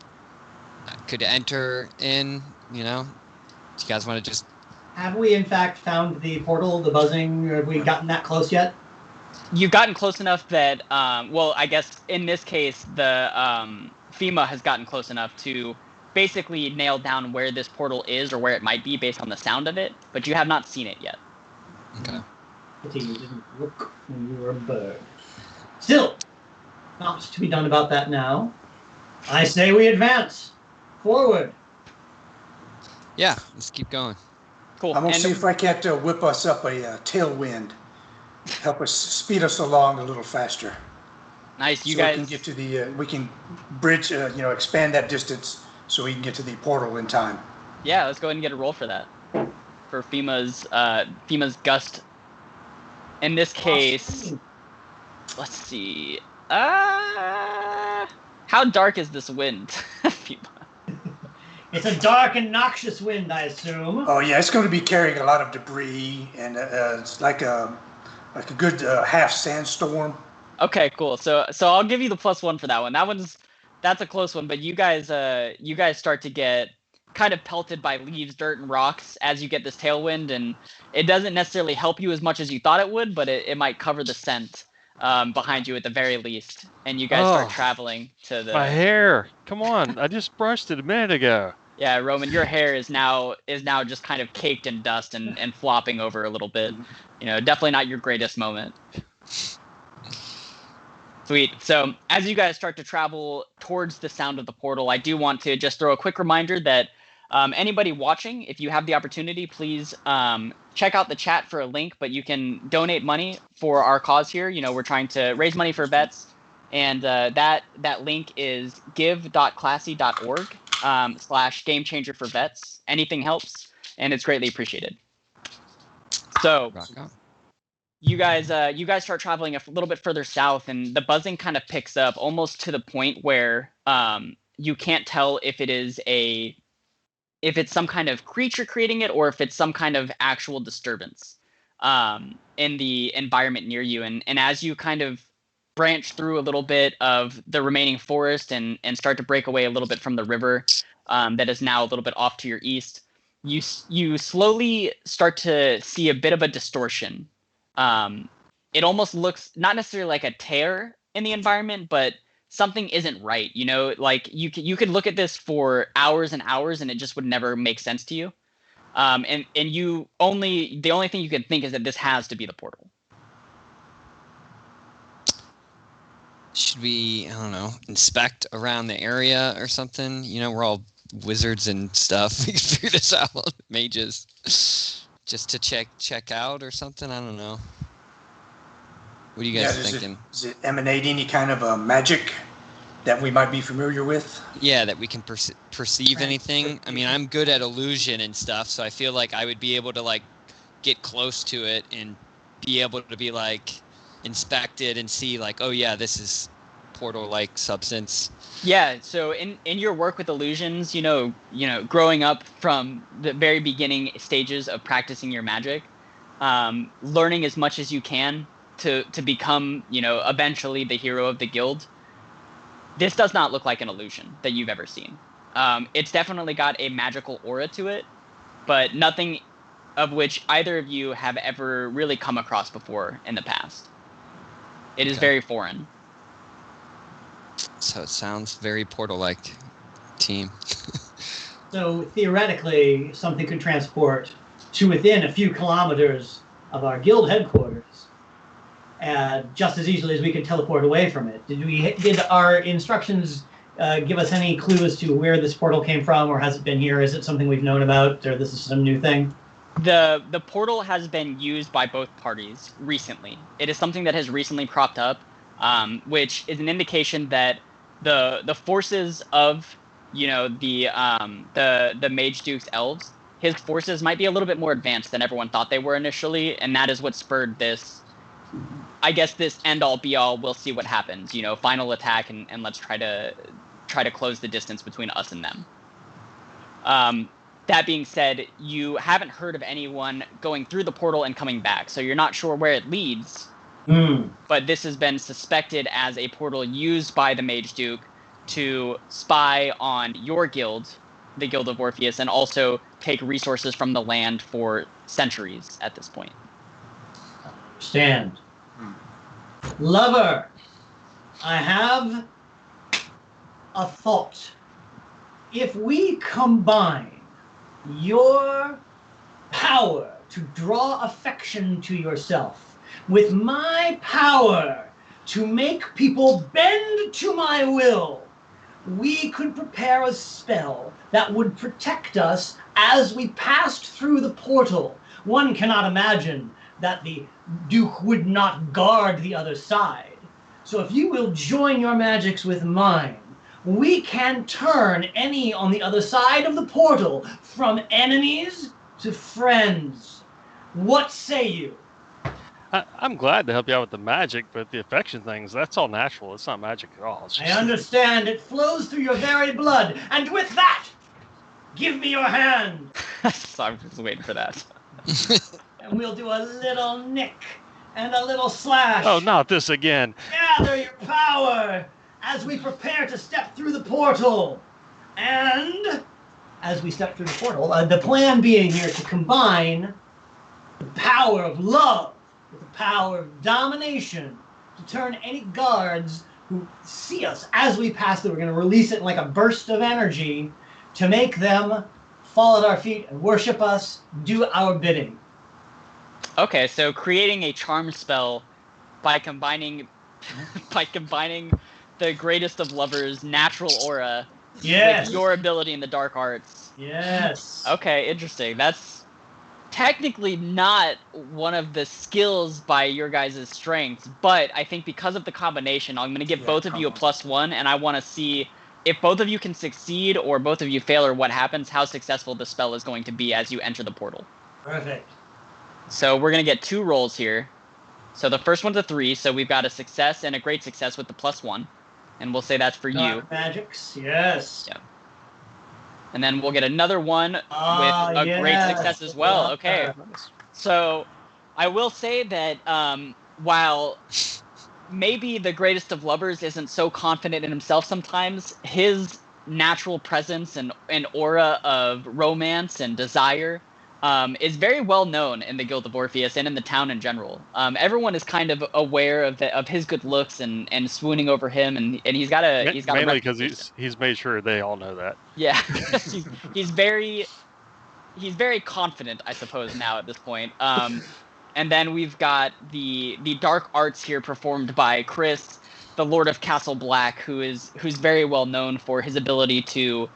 Speaker 3: could enter in, Do you guys want to just...
Speaker 2: Have we, in fact, found the portal, the buzzing? Have we gotten that close yet?
Speaker 1: You've gotten close enough that, well, I guess in this case, the FEMA has gotten close enough to basically nail down where this portal is or where it might be based on the sound of it, but you have not seen it yet.
Speaker 3: Okay.
Speaker 2: Pity you didn't look when you were a bird. Still, not much to be done about that now. I say we advance. Forward.
Speaker 3: Yeah, let's keep going.
Speaker 1: Cool.
Speaker 5: I'm going to see if I can't whip us up a tailwind. Help us speed us along a little faster.
Speaker 1: Nice, you
Speaker 5: so
Speaker 1: guys.
Speaker 5: We can get to the, we can bridge, expand that distance so we can get to the portal in time.
Speaker 1: Yeah, let's go ahead and get a roll for that. For FEMA's gust. In this case, let's see. How dark is this wind? FEMA.
Speaker 2: It's a dark and noxious wind, I assume.
Speaker 5: Oh yeah, it's going to be carrying a lot of debris, and it's like a good half sandstorm.
Speaker 1: Okay, cool. So I'll give you the +1 for that one. That's a close one, but you guys start to get kind of pelted by leaves, dirt, and rocks as you get this tailwind, and it doesn't necessarily help you as much as you thought it would, but it might cover the scent behind you at the very least. And you guys start traveling to the...
Speaker 4: My hair! Come on, I just brushed it a minute ago.
Speaker 1: Yeah, Roman, your hair is now just kind of caked in dust and flopping over a little bit. Definitely not your greatest moment. Sweet. So as you guys start to travel towards the sound of the portal, I do want to just throw a quick reminder that anybody watching, if you have the opportunity, please check out the chat for a link, but you can donate money for our cause here. We're trying to raise money for vets, and that link is give.classy.org /GameChanger for vets. Anything helps, and it's greatly appreciated. So you guys start traveling a little bit further south, and the buzzing kind of picks up almost to the point where you can't tell if it's some kind of creature creating it or if it's some kind of actual disturbance in the environment near you. And as you kind of branch through a little bit of the remaining forest and start to break away a little bit from the river that is now a little bit off to your east, you slowly start to see a bit of a distortion. It almost looks not necessarily like a tear in the environment, but something isn't right. Like you could look at this for hours and hours and it just would never make sense to you. And the only thing you can think is that this has to be the portal.
Speaker 3: Should we, I don't know, inspect around the area or something? We're all wizards and stuff. We can figure this out, mages. Just to check out or something? I don't know. What are you guys thinking?
Speaker 5: Does it emanate any kind of magic that we might be familiar with?
Speaker 3: Yeah, that we can perceive anything. I mean, I'm good at illusion and stuff, so I feel like I would be able to get close to it and be able to be inspect it and see oh yeah, this is portal-like substance.
Speaker 1: Yeah, so in your work with illusions, growing up from the very beginning stages of practicing your magic, learning as much as you can to become, eventually the hero of the guild. This does not look like an illusion that you've ever seen. It's definitely got a magical aura to it, but nothing of which either of you have ever really come across before in the past. It is very foreign.
Speaker 3: So it sounds very portal-like, team.
Speaker 2: So theoretically, something could transport to within a few kilometers of our guild headquarters, just as easily as we could teleport away from it. Did our instructions give us any clue as to where this portal came from, or has it been here? Is it something we've known about, or this is some new thing?
Speaker 1: The portal has been used by both parties recently. It is something that has recently cropped up, which is an indication that the forces of the Mage Duke's elves, his forces might be a little bit more advanced than everyone thought they were initially, and that is what spurred this. I guess this end all be all. We'll see what happens. Final attack, and let's try to close the distance between us and them. That being said, you haven't heard of anyone going through the portal and coming back, so you're not sure where it leads. But this has been suspected as a portal used by the Mage Duke to spy on your guild, the Guild of Orpheus, and also take resources from the land for centuries at this point.
Speaker 2: Understand. Lover, I have a thought. If we combine your power to draw affection to yourself with my power to make people bend to my will, we could prepare a spell that would protect us as we passed through the portal. One cannot imagine that the Duke would not guard the other side. So if you will join your magics with mine, we can turn any on the other side of the portal from enemies to friends. What say you?
Speaker 4: I'm glad to help you out with the magic, but the affection things, that's all natural. It's not magic at all.
Speaker 2: I understand. It flows through your very blood. And with that, give me your hand.
Speaker 1: So I'm just waiting for that.
Speaker 2: And we'll do a little nick and a little slash.
Speaker 4: Oh, not this again.
Speaker 2: Gather your power as we prepare to step through the portal. And as we step through the portal, the plan being here to combine the power of love with the power of domination to turn any guards who see us as we pass through. We're going to release it in like a burst of energy to make them fall at our feet and worship us, do our bidding.
Speaker 1: Okay, so creating a charm spell by combining the greatest of lovers' natural aura
Speaker 2: Yes.
Speaker 1: with your ability in the dark arts.
Speaker 2: Yes.
Speaker 1: Okay, interesting. That's technically not one of the skills by your guys' strengths, but I think because of the combination, I'm going to give both of you a +1, and I want to see if both of you can succeed or both of you fail or what happens, how successful the spell is going to be as you enter the portal.
Speaker 2: Perfect.
Speaker 1: So we're going to get 2 rolls here. So the first one's a 3, so we've got a success and a great success with the +1. And we'll say that's for you.
Speaker 2: Magics, yes.
Speaker 1: Yeah. And then we'll get another one with a great success as well. Okay. So I will say that while maybe the greatest of lovers isn't so confident in himself sometimes, his natural presence and aura of romance and desire is very well known in the Guild of Orpheus and in the town in general. Everyone is kind of aware of his good looks and swooning over him, and he's got a
Speaker 4: mainly because he's made sure they all know that.
Speaker 1: Yeah, he's very confident, I suppose, now at this point. And then we've got the dark arts here performed by Chris, the Lord of Castle Black, who's very well known for his ability to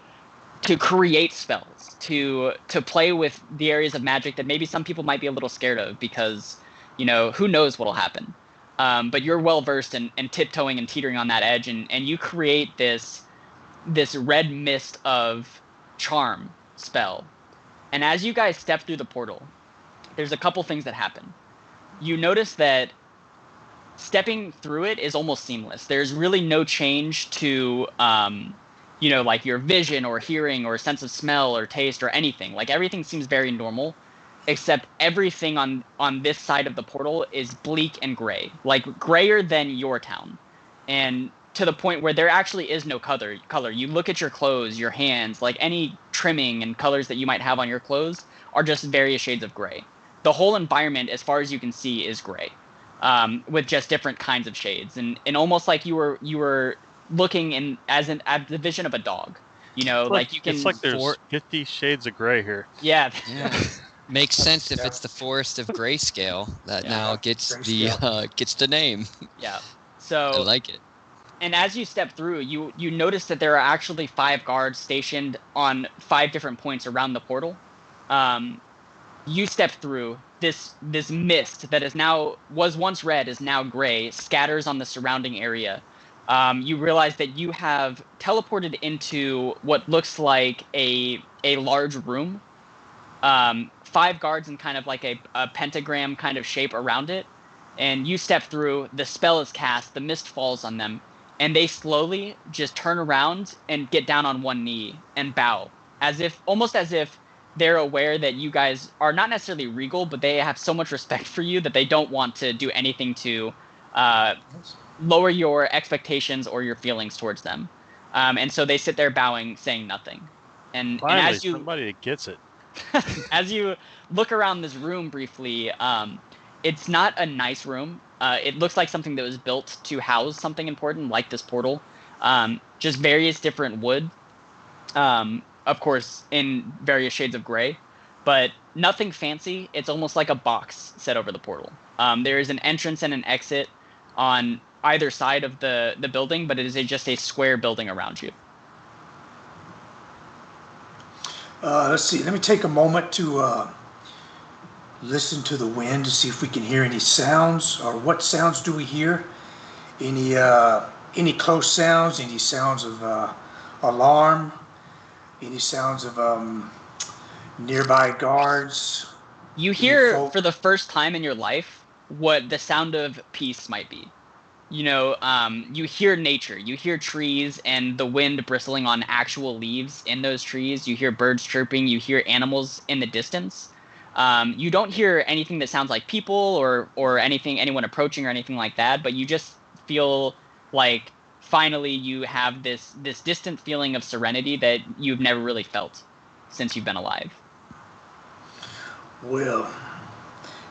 Speaker 1: create spells, to play with the areas of magic that maybe some people might be a little scared of because, who knows what'll happen. But you're well versed in tiptoeing and teetering on that edge, and you create this red mist of charm spell. And as you guys step through the portal, there's a couple things that happen. You notice that stepping through it is almost seamless. There's really no change to like your vision or hearing or sense of smell or taste or anything. Like everything seems very normal, except everything on this side of the portal is bleak and gray, like grayer than your town. And to the point where there actually is no color. You look at your clothes, your hands, like any trimming and colors that you might have on your clothes are just various shades of gray. The whole environment, as far as you can see, is gray, with just different kinds of shades, and almost like you were looking at the vision of a dog. Like you can.
Speaker 4: It's like there's 50 shades of gray here.
Speaker 1: Yeah.
Speaker 3: Makes sense if it's the Forest of Grayscale that now gets the name.
Speaker 1: Yeah. So
Speaker 3: I like it.
Speaker 1: And as you step through, you notice that there are actually 5 guards stationed on 5 different points around the portal. You step through this mist that was once red is now gray, scatters on the surrounding area. You realize that you have teleported into what looks like a large room. 5 guards in kind of like a pentagram kind of shape around it. And you step through, the spell is cast, the mist falls on them, and they slowly just turn around and get down on one knee and bow, almost as if they're aware that you guys are not necessarily regal, but they have so much respect for you that they don't want to do anything to lower your expectations or your feelings towards them. And so they sit there bowing, saying nothing. And as you
Speaker 4: somebody that gets it.
Speaker 1: As you look around this room briefly, it's not a nice room. It looks like something that was built to house something important, like this portal. Just various different wood, of course, in various shades of gray, but nothing fancy. It's almost like a box set over the portal. There is an entrance and an exit on either side of the building, but it is just a square building around you.
Speaker 5: Let's see. Let me take a moment to listen to the wind to see if we can hear any sounds, or what sounds do we hear? Any close sounds? Any sounds of alarm? Any sounds of nearby guards?
Speaker 1: You hear for the first time in your life what the sound of peace might be. You hear nature, you hear trees and the wind bristling on actual leaves in those trees. You hear birds chirping, you hear animals in the distance. You don't hear anything that sounds like people or anyone approaching or anything like that, but you just feel like finally you have this distant feeling of serenity that you've never really felt since you've been alive.
Speaker 5: Well,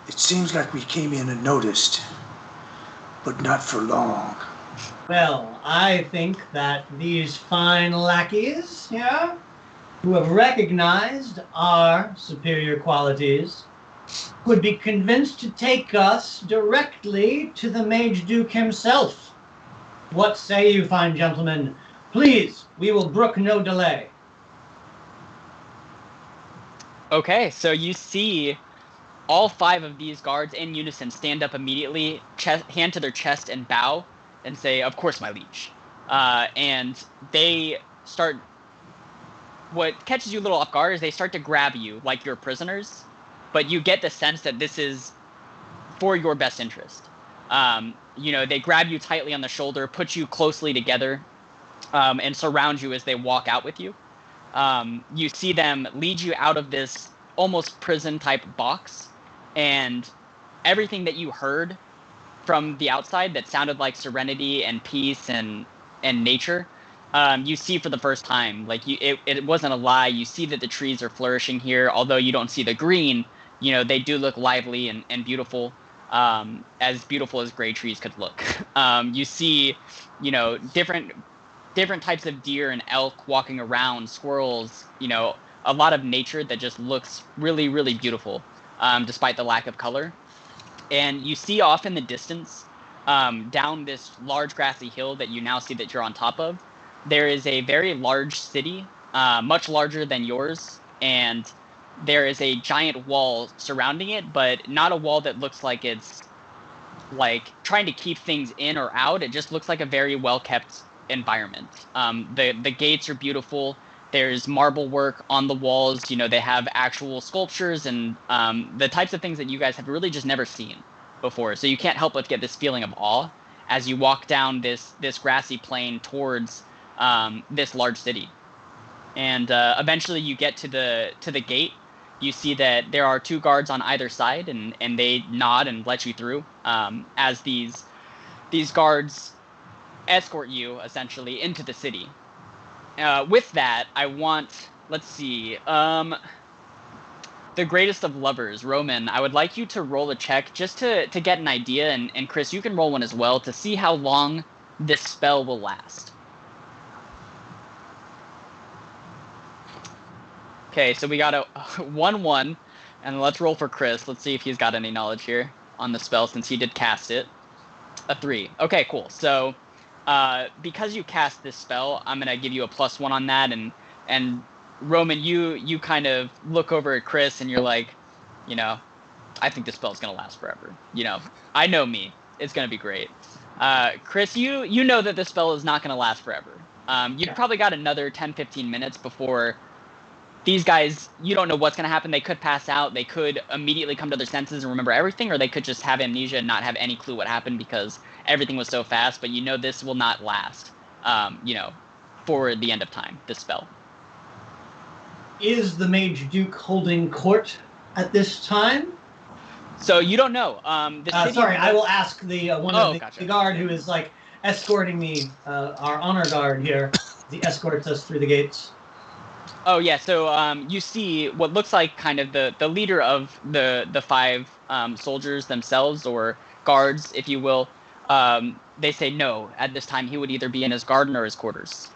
Speaker 5: it seems like we came in unnoticed, but not for long.
Speaker 2: Well, I think that these fine lackeys, who have recognized our superior qualities would be convinced to take us directly to the Mage Duke himself. What say you, fine gentlemen? Please, we will brook no delay.
Speaker 1: Okay, so you see all 5 of these guards in unison stand up immediately, hand to their chest and bow, and say, "Of course, my liege." And they start. What catches you a little off guard is they start to grab you like you're prisoners, but you get the sense that this is for your best interest. They grab you tightly on the shoulder, put you closely together, and surround you as they walk out with you. You see them lead you out of this almost prison type box, and everything that you heard from the outside that sounded like serenity and peace and nature, you see for the first time. Like it wasn't a lie. You see that the trees are flourishing here, although you don't see the green. They do look lively and beautiful, as beautiful as gray trees could look. You see, different types of deer and elk walking around, squirrels, a lot of nature that just looks really, really beautiful, despite the lack of color. And you see off in the distance, down this large grassy hill that you now see that you're on top of, there is a very large city, much larger than yours, and there is a giant wall surrounding it, but not a wall that looks like it's like trying to keep things in or out. It just looks like a very well-kept environment. The gates are beautiful. There's marble work on the walls. They have actual sculptures and the types of things that you guys have really just never seen before. So you can't help but get this feeling of awe as you walk down this grassy plain towards this large city. And eventually you get to the gate. You see that there are 2 guards on either side, and they nod and let you through, as these guards escort you essentially into the city. With that, I want, let's see, the greatest of lovers, Roman. I would like you to roll a check just to get an idea, and Chris, you can roll one as well to see how long this spell will last. Okay, so we got a 1-1, and let's roll for Chris. Let's see if he's got any knowledge here on the spell since he did cast it. A 3. Okay, cool. So because you cast this spell, I'm gonna give you a +1 on that, and Roman, you kind of look over at Chris and you're like, I think this spell's gonna last forever. I know me, it's gonna be great. Chris, you know that this spell is not gonna last forever. You've probably got another 10-15 minutes before these guys, you don't know what's going to happen. They could pass out. They could immediately come to their senses and remember everything, or they could just have amnesia and not have any clue what happened because everything was so fast. But this will not last, for the end of time, this spell.
Speaker 2: Is the Mage Duke holding court at this time?
Speaker 1: So you don't know.
Speaker 2: Sorry, I will ask the
Speaker 1: Gotcha.
Speaker 2: the guard who is escorting me, our honor guard here. He escorts us through the gates.
Speaker 1: Oh yeah, so you see what looks like kind of the leader of the 5 soldiers themselves, or guards, if you will. They say no. At this time, he would either be in his garden or his quarters.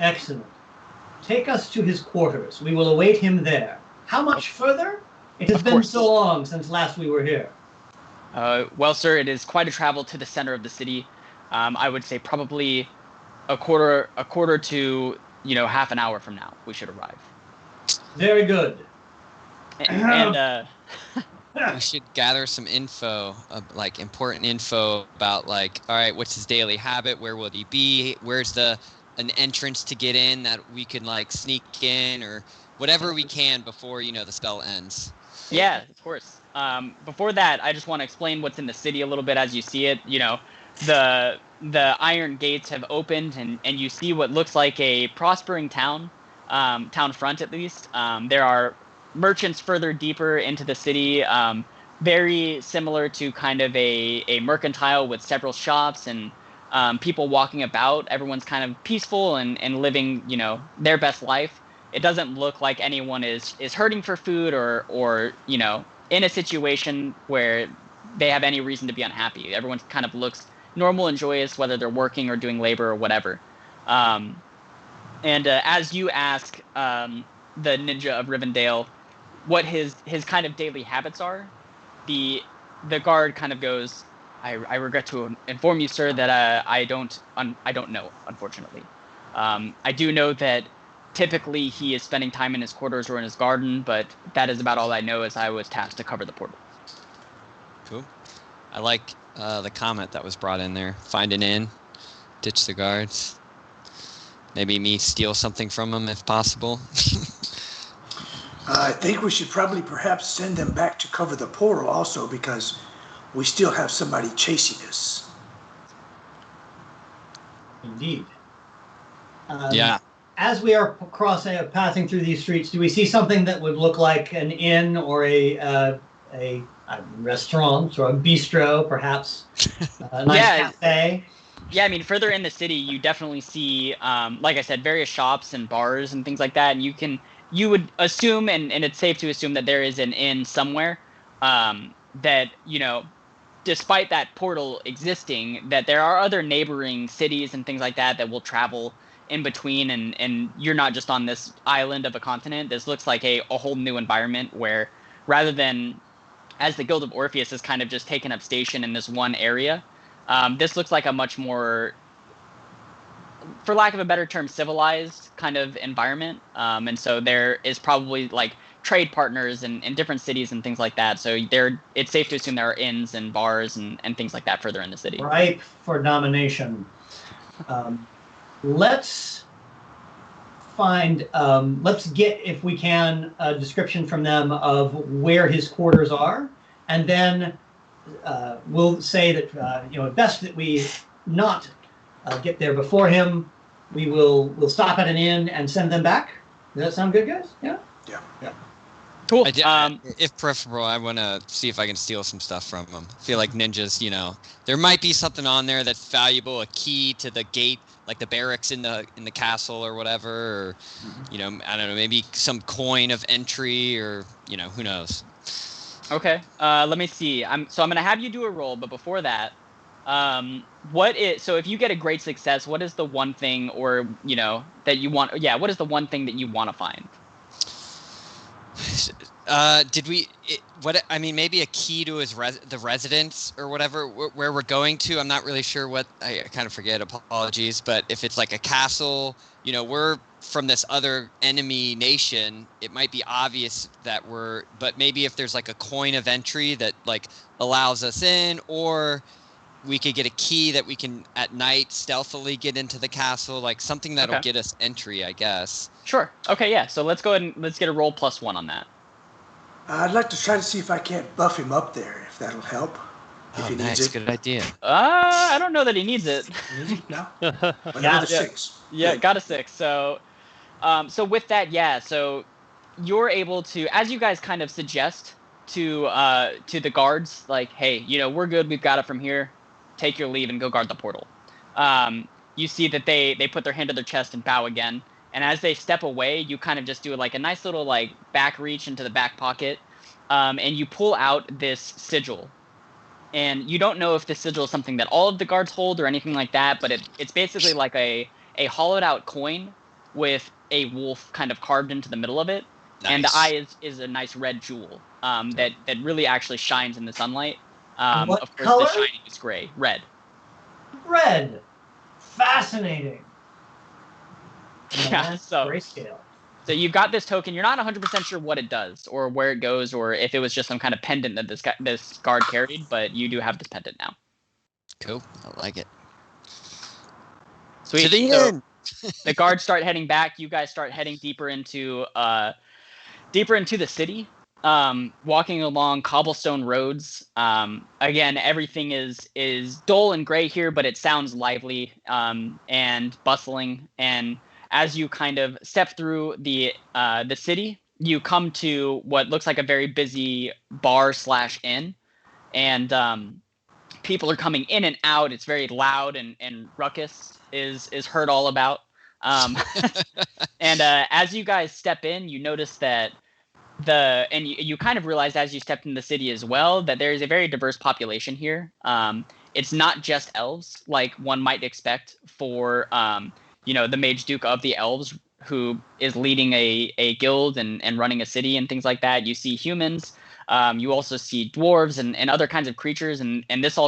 Speaker 2: Excellent. Take us to his quarters. We will await him there. How much further? It has been so long since last we were here.
Speaker 1: Well, sir, it is quite a travel to the center of the city. I would say probably a quarter to half an hour from now, we should arrive.
Speaker 2: Very good.
Speaker 1: And
Speaker 3: we should gather some info, important info about, all right, what's his daily habit? Where will he be? Where's an entrance to get in that we can, sneak in, or whatever we can before, the spell ends.
Speaker 1: Yeah, of course. Before that, I just want to explain what's in the city a little bit as you see it. The iron gates have opened, and you see what looks like a prospering town front at least. There are merchants further deeper into the city, very similar to kind of a mercantile with several shops and people walking about. Everyone's kind of peaceful and living, their best life. It doesn't look like anyone is hurting for food or in a situation where they have any reason to be unhappy. Everyone kind of looks normal and joyous, whether they're working or doing labor or whatever. And as you ask the ninja of Rivendell what his kind of daily habits are, the guard kind of goes, I regret to inform you, sir, that I don't know, unfortunately. I do know that typically he is spending time in his quarters or in his garden, but that is about all I know, as I was tasked to cover the portal.
Speaker 3: Cool. I like the comment that was brought in there. Find an inn, ditch the guards. Maybe me steal something from him if possible.
Speaker 5: I think we should probably perhaps send them back to cover the portal also, because we still have somebody chasing us.
Speaker 2: Indeed.
Speaker 3: Yeah.
Speaker 2: As we are passing through these streets, do we see something that would look like an inn or a restaurant or a bistro, perhaps a nice cafe?
Speaker 1: Yeah, I mean, further in the city, you definitely see, like I said, various shops and bars and things like that. And you would assume, and it's safe to assume that there is an inn somewhere, that, despite that portal existing, that there are other neighboring cities and things like that will travel in between, and you're not just on this island of a continent. This looks like a whole new environment where, rather than, as the Guild of Orpheus has kind of just taken up station in this one area, this looks like a much more, for lack of a better term, civilized kind of environment. And so there is probably like trade partners in different cities and things like that. So it's safe to assume there are inns and bars and things like that further in the city.
Speaker 2: Ripe for domination. Let's get, if we can, a description from them of where his quarters are, and then we'll say that best that we not get there before him. We'll stop at an inn and send them back. Does that sound good, guys? Yeah.
Speaker 5: Yeah.
Speaker 1: Cool.
Speaker 3: If preferable, I want to see if I can steal some stuff from them. I feel like ninjas, there might be something on there that's valuable, a key to the gate, like the barracks in the castle or whatever, or I don't know, maybe some coin of entry, or who knows.
Speaker 1: Okay. Let me see. I'm going to have you do a roll, but before that, so if you get a great success, what is the one thing, or that you want? Yeah, what is the one thing that you want to find?
Speaker 3: Maybe a key to his the residence or whatever where we're going to. I'm not really sure what. I kind of forget. Apologies, but if it's like a castle, we're from this other enemy nation. It might be obvious that but maybe if there's like a coin of entry that like allows us in, or we could get a key that we can at night stealthily get into the castle, like something that'll get us entry, I guess.
Speaker 1: Sure. Okay, yeah. So let's go ahead and let's get a roll +1 on that.
Speaker 5: I'd like to try to see if I can't buff him up there, if that'll help. If he needs it.
Speaker 3: Good idea.
Speaker 1: I don't know that he needs it.
Speaker 5: No?
Speaker 1: Yeah,
Speaker 5: 6.
Speaker 1: Yeah, got a 6. So with that, yeah, so you're able to, as you guys kind of suggest to the guards, like, hey, we're good, we've got it from here. Take your leave and go guard the portal. You see that they put their hand to their chest and bow again. And as they step away, you kind of just do like a nice little like back reach into the back pocket, and you pull out this sigil. And you don't know if this sigil is something that all of the guards hold or anything like that, but it's basically like a hollowed out coin with a wolf kind of carved into the middle of it. Nice. And the eye is a nice red jewel that really actually shines in the sunlight.
Speaker 2: What
Speaker 1: of course,
Speaker 2: color?
Speaker 1: the shining is gray. Red.
Speaker 2: Red. Fascinating.
Speaker 1: Yeah, so
Speaker 2: grayscale.
Speaker 1: So you've got this token. You're not 100% sure what it does or where it goes or if it was just some kind of pendant that this guard carried, but you do have this pendant now.
Speaker 3: Cool. I like it.
Speaker 1: Sweet.
Speaker 3: To the end.
Speaker 1: The guards start heading back. You guys start heading deeper into the city, walking along cobblestone roads. Again, everything is dull and gray here, but it sounds lively and bustling. And as you kind of step through the city, you come to what looks like a very busy bar/inn, and people are coming in and out. It's very loud, and ruckus is heard all about. And as you guys step in, you notice that you kind of realize as you stepped in the city as well that there is a very diverse population here. It's not just elves like one might expect for the Mage Duke of the Elves, who is leading a guild and running a city and things like that. You see humans. You also see dwarves and other kinds of creatures, and this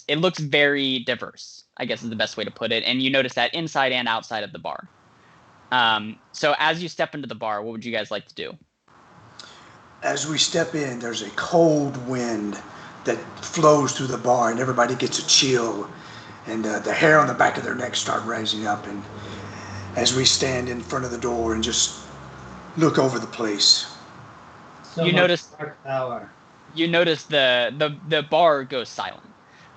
Speaker 1: it looks very diverse, I guess is the best way to put it. And you notice that inside and outside of the bar. So as you step into the bar, what would you guys like to do?
Speaker 5: As we step in, there's a cold wind that flows through the bar, and everybody gets a chill, and the hair on the back of their neck start rising up. And as we stand in front of the door and just look over the place,
Speaker 1: You notice
Speaker 2: dark power.
Speaker 1: You notice the bar goes silent.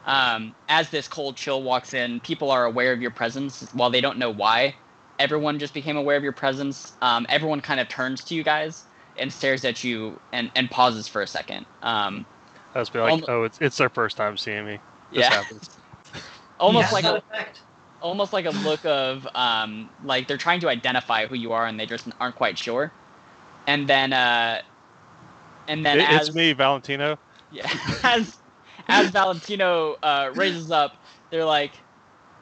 Speaker 1: As this cold chill walks in, people are aware of your presence. While they don't know why, everyone just became aware of your presence. Everyone kind of turns to you guys and stares at you and pauses for a second.
Speaker 4: That's be like, it's their first time seeing me. This happens.
Speaker 1: Almost like a look of like they're trying to identify who you are and they just aren't quite sure. And then
Speaker 4: it's me, Valentino.
Speaker 1: Yeah, as Valentino raises up, they're like,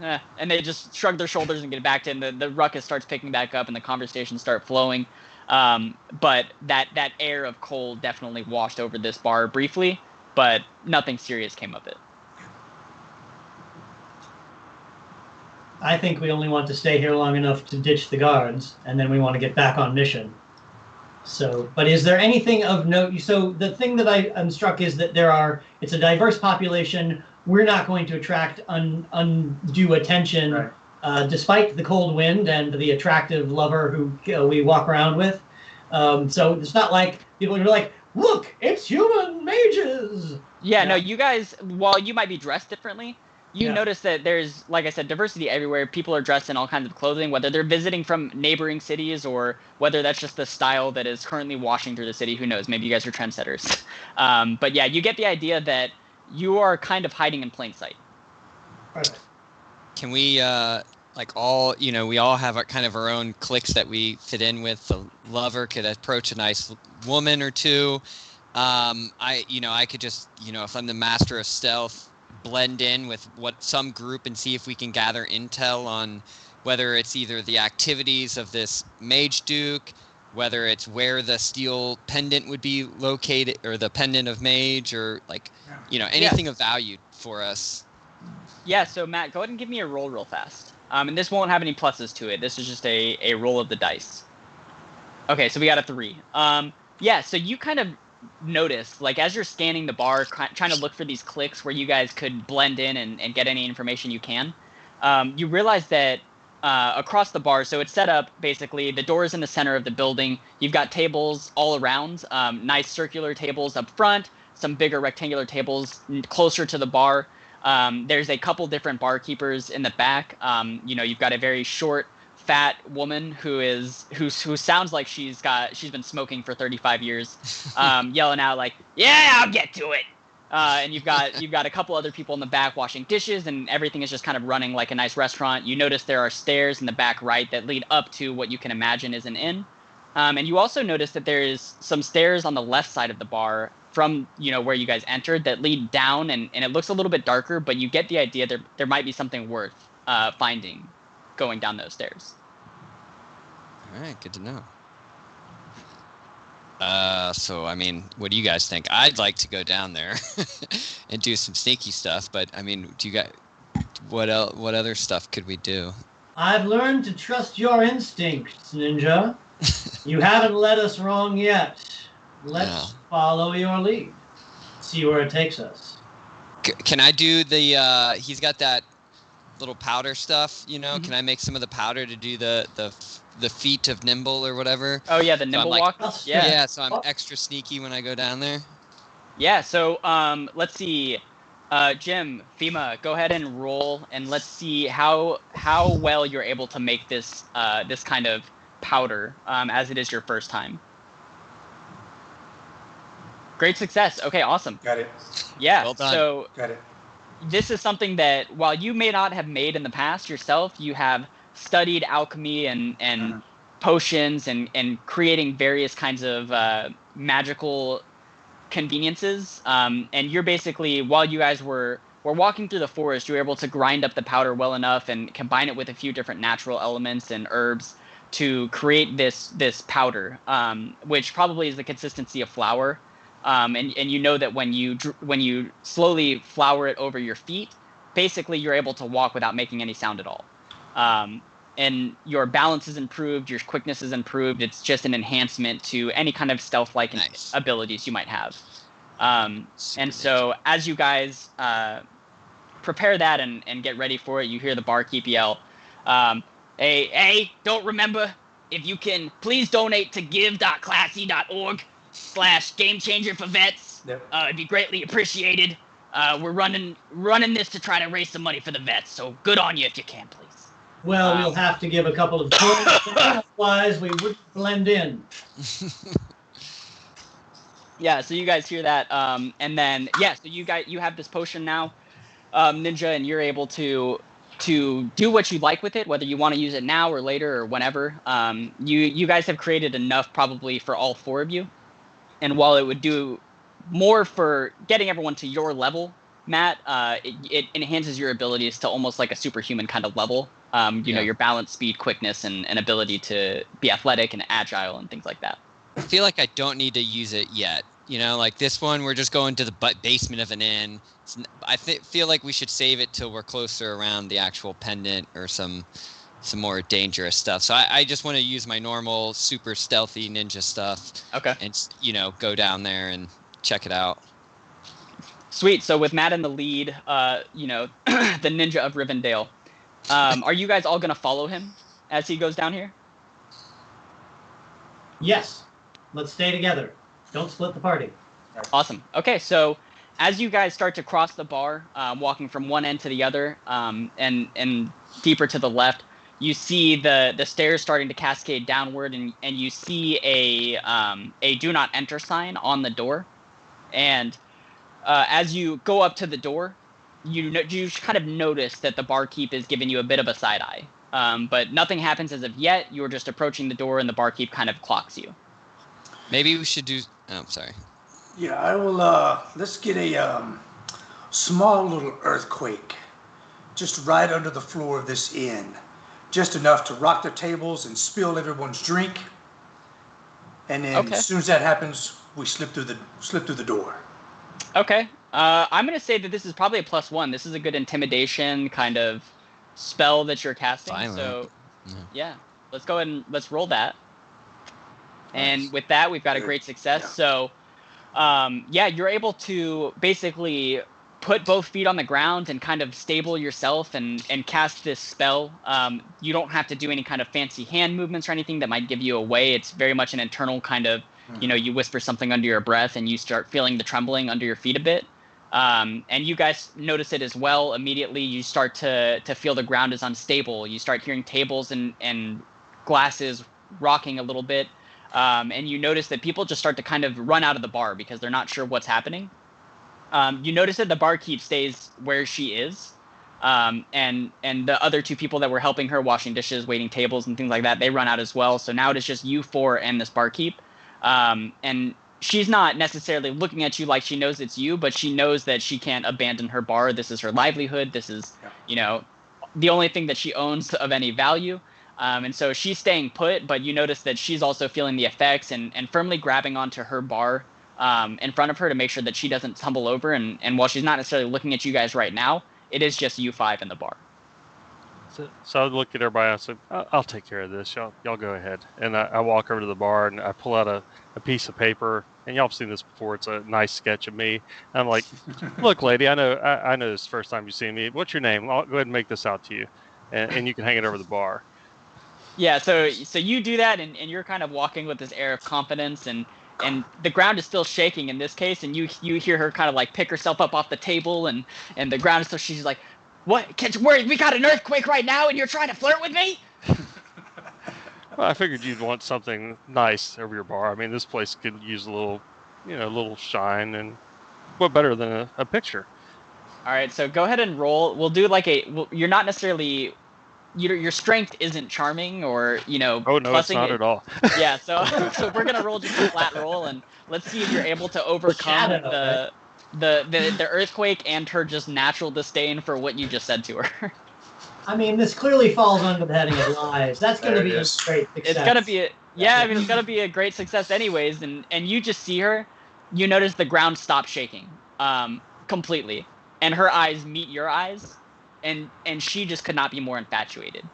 Speaker 1: and they just shrug their shoulders and get back to it. And the ruckus starts picking back up, and the conversations start flowing. But that air of cold definitely washed over this bar briefly, but nothing serious came of it.
Speaker 2: I think we only want to stay here long enough to ditch the guards, and then we want to get back on mission. So, but is there anything of note? So the thing that I'm struck is that it's a diverse population. We're not going to attract undue attention, right, despite the cold wind and the attractive lover who we walk around with. So it's not like people are like, look, it's human mages.
Speaker 1: Yeah, no, you guys, while you might be dressed differently, you notice that there's, like I said, diversity everywhere. People are dressed in all kinds of clothing, whether they're visiting from neighboring cities or whether that's just the style that is currently washing through the city. Who knows? Maybe you guys are trendsetters. But yeah, you get the idea that you are kind of hiding in plain sight.
Speaker 2: Perfect.
Speaker 3: Can we, we all have kind of our own cliques that we fit in with. The lover could approach a nice woman or two. I could just, if I'm the master of stealth, blend in with some group and see if we can gather intel on whether it's either the activities of this Mage Duke, whether it's where the steel pendant would be located, or the pendant of Mage, or anything of value for us.
Speaker 1: Yeah, so Matt, go ahead and give me a roll real fast. And this won't have any pluses to it. This is just a roll of the dice. Okay, so we got a 3. So you kind of notice, like, as you're scanning the bar, trying to look for these cliques where you guys could blend in and get any information you can, you realize that across the bar, so it's set up basically, the door is in the center of the building. You've got tables all around, nice circular tables up front, some bigger rectangular tables closer to the bar. There's a couple different barkeepers in the back. You've got a very short, fat woman who sounds like she's been smoking for 35 years, yelling out like, "Yeah, I'll get to it." And you've got a couple other people in the back washing dishes, and everything is just kind of running like a nice restaurant. You notice there are stairs in the back right that lead up to what you can imagine is an inn. And you also notice that there is some stairs on the left side of the bar from where you guys entered that lead down, and it looks a little bit darker, but you get the idea there might be something worth finding going down those stairs.
Speaker 3: All right, good to know. So what do you guys think? I'd like to go down there and do some sneaky stuff, but do you guys, what other stuff could we do?
Speaker 2: I've learned to trust your instincts, Ninja. You haven't led us wrong yet. Let's follow your lead. See where it takes us.
Speaker 3: Can I do the? He's got that little powder stuff.
Speaker 2: Mm-hmm.
Speaker 3: Can I make some of the powder to do the feat of nimble or whatever?
Speaker 1: Oh yeah, the nimble walk. Yeah.
Speaker 3: Yeah. So I'm extra sneaky when I go down there.
Speaker 1: Yeah. So let's see. Jim, Fema, go ahead and roll, and let's see how well you're able to make this kind of powder as it is your first time. Great success. Okay, awesome.
Speaker 5: Got it.
Speaker 1: Yeah.
Speaker 3: Well done.
Speaker 1: So
Speaker 5: Got it.
Speaker 1: this is something that, while you may not have made in the past yourself, you have studied alchemy and potions and creating various kinds of magical conveniences. And you're basically, while you guys were we're walking through the forest, you're able to grind up the powder well enough and combine it with a few different natural elements and herbs to create this powder, which probably is the consistency of flour. And you know that when you slowly flour it over your feet, basically you're able to walk without making any sound at all. And your balance is improved, your quickness is improved. It's just an enhancement to any kind of stealth-like abilities you might have. And so as you guys prepare that and get ready for it, you hear the barkeep yell, hey, don't remember, if you can, please donate to give.classy.org/GameChanger for vets.
Speaker 5: Yep.
Speaker 1: It'd be greatly appreciated. We're running this to try to raise some money for the vets, so good on you if you can, please.
Speaker 2: Well, we'll have to give a couple of coins, otherwise we wouldn't blend in.
Speaker 1: Yeah, so you guys hear that, and then so you have this potion now, Ninja, and you're able to do what you like with it, whether you want to use it now or later or whenever. You guys have created enough probably for all four of you, and while it would do more for getting everyone to your level, Matt, it enhances your abilities to almost like a superhuman kind of level. You know, your balance, speed, quickness, and ability to be athletic and agile and things like that.
Speaker 3: I feel like I don't need to use it yet. You know, like this one, we're just going to the basement of an inn. I feel like we should save it till we're closer around the actual pendant or some more dangerous stuff. So I just want to use my normal super stealthy ninja stuff.
Speaker 1: Okay.
Speaker 3: And, you know, go down there and check it out.
Speaker 1: Sweet. So with Matt in the lead, you know, the ninja of Rivendell, are you guys all going to follow him as he goes down here?
Speaker 2: Yes. Let's stay together. Don't split the party.
Speaker 1: Awesome. Okay, so as you guys start to cross the bar, walking from one end to the other, and deeper to the left, you see the stairs starting to cascade downward, and you see a do not enter sign on the door. And as you go up to the door, you kind of notice that the barkeep is giving you a bit of a side eye. But nothing happens as of yet. You're just approaching the door, and the barkeep kind of clocks you.
Speaker 3: Maybe we should do. Oh, I'm sorry.
Speaker 5: Yeah, I will. Let's get a small little earthquake, just right under the floor of this inn, just enough to rock the tables and spill everyone's drink. And then as soon as that happens, we slip through the door.
Speaker 1: Okay. I'm gonna say that this is probably a +1. This is a good intimidation kind of spell that you're casting.
Speaker 3: Violent.
Speaker 1: So yeah, let's go ahead and let's roll that. And with that, we've got a great success. So, you're able to basically put both feet on the ground and kind of stable yourself and cast this spell. You don't have to do any kind of fancy hand movements or anything that might give you away. It's very much an internal kind of, you know, you whisper something under your breath and you start feeling the trembling under your feet a bit. And you guys notice it as well. Immediately, you start to feel the ground is unstable. You start hearing tables and glasses rocking a little bit. And you notice that people just start to kind of run out of the bar because they're not sure what's happening. You notice that the barkeep stays where she is. And the other two people that were helping her, washing dishes, waiting tables, and things like that, they run out as well. So now it is just you four and this barkeep. And she's not necessarily looking at you like she knows it's you, but she knows that she can't abandon her bar. This is her livelihood. This is, you know, the only thing that she owns of any value. And so she's staying put, but you notice that she's also feeling the effects and firmly grabbing onto her bar in front of her to make sure that she doesn't tumble over. And while she's not necessarily looking at you guys right now, it is just you five in the bar.
Speaker 4: So I look at everybody. I said, "I'll take care of this. Y'all go ahead." And I walk over to the bar and I pull out a piece of paper. And y'all have seen this before. It's a nice sketch of me. And I'm like, "Look, lady, I know this is the first time you've seen me. What's your name? I'll go ahead and make this out to you, and you can hang it over the bar."
Speaker 1: Yeah, so you do that, and you're kind of walking with this air of confidence, and the ground is still shaking in this case, and you hear her kind of like pick herself up off the table, and the ground is still. She's like, "What? Can't you worry? We got an earthquake right now, and you're trying to flirt with me?"
Speaker 4: Well, I figured you'd want something nice over your bar. I mean, this place could use a little shine, and what better than a picture?
Speaker 1: All right, so go ahead and roll. We'll do like you're not necessarily. Your strength isn't charming or, you know.
Speaker 4: Oh, no, it's not at all.
Speaker 1: Yeah, so we're going to roll just a flat roll, and let's see if you're able to overcome the earthquake and her just natural disdain for what you just said to her.
Speaker 2: I mean, this clearly falls under the heading of lies. That's going to
Speaker 5: There
Speaker 2: be
Speaker 5: it
Speaker 2: a
Speaker 5: is.
Speaker 2: great success.
Speaker 1: It's gonna be I mean, it's gonna be a great success anyways. And you just see her, you notice the ground stops shaking, completely, and her eyes meet your eyes, and she just could not be more infatuated.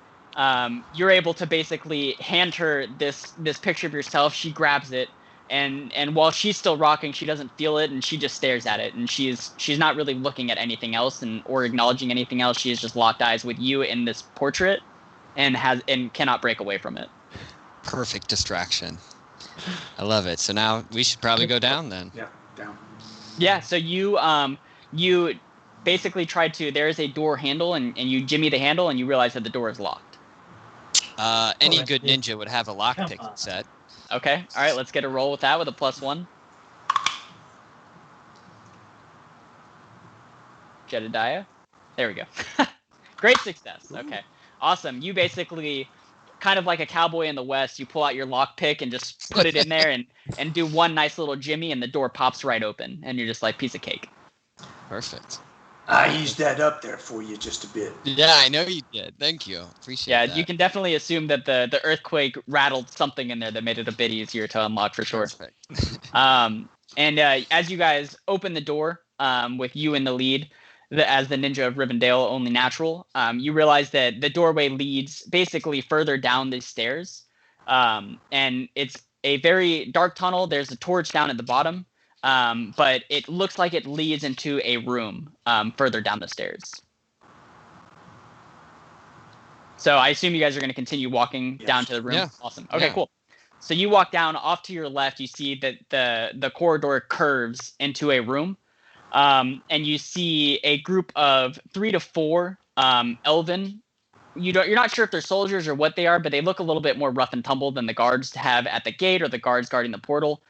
Speaker 1: You're able to basically hand her this picture of yourself. She grabs it, and while she's still rocking, she doesn't feel it, and she just stares at it, and she's not really looking at anything else or acknowledging anything else. She has just locked eyes with you in this portrait, and cannot break away from it.
Speaker 3: Perfect distraction. I love it. So now we should probably go down then.
Speaker 5: Yeah, down.
Speaker 1: Yeah, so you basically tried to. There is a door handle, and you jimmy the handle, and you realize that the door is locked.
Speaker 3: Any good ninja would have a lockpick set.
Speaker 1: Okay, all right, let's get a roll with that with a +1. Jedediah. There we go. Great success. Okay, awesome. You basically, kind of like a cowboy in the West, you pull out your lockpick and just put it in there and do one nice little jimmy, and the door pops right open, and you're just like, piece of cake.
Speaker 3: Perfect.
Speaker 5: I eased that up there for you just a bit.
Speaker 3: Yeah, I know you did. Thank you. Appreciate that.
Speaker 1: Yeah, you can definitely assume that the earthquake rattled something in there that made it a bit easier to unlock for sure.
Speaker 3: Perfect.
Speaker 1: And as you guys open the door, with you in the lead, as the ninja of Rivendell, only natural, you realize that the doorway leads basically further down the stairs, and it's a very dark tunnel. There's a torch down at the bottom, but it looks like it leads into a room further down the stairs. So I assume you guys are going to continue walking down to the room.
Speaker 3: Yeah.
Speaker 1: Awesome. Okay, cool. So you walk down. Off to your left, you see that the corridor curves into a room, and you see a group of 3 to 4 elven. You're not sure if they're soldiers or what they are, but they look a little bit more rough and tumble than the guards have at the gate or the guards guarding the portal.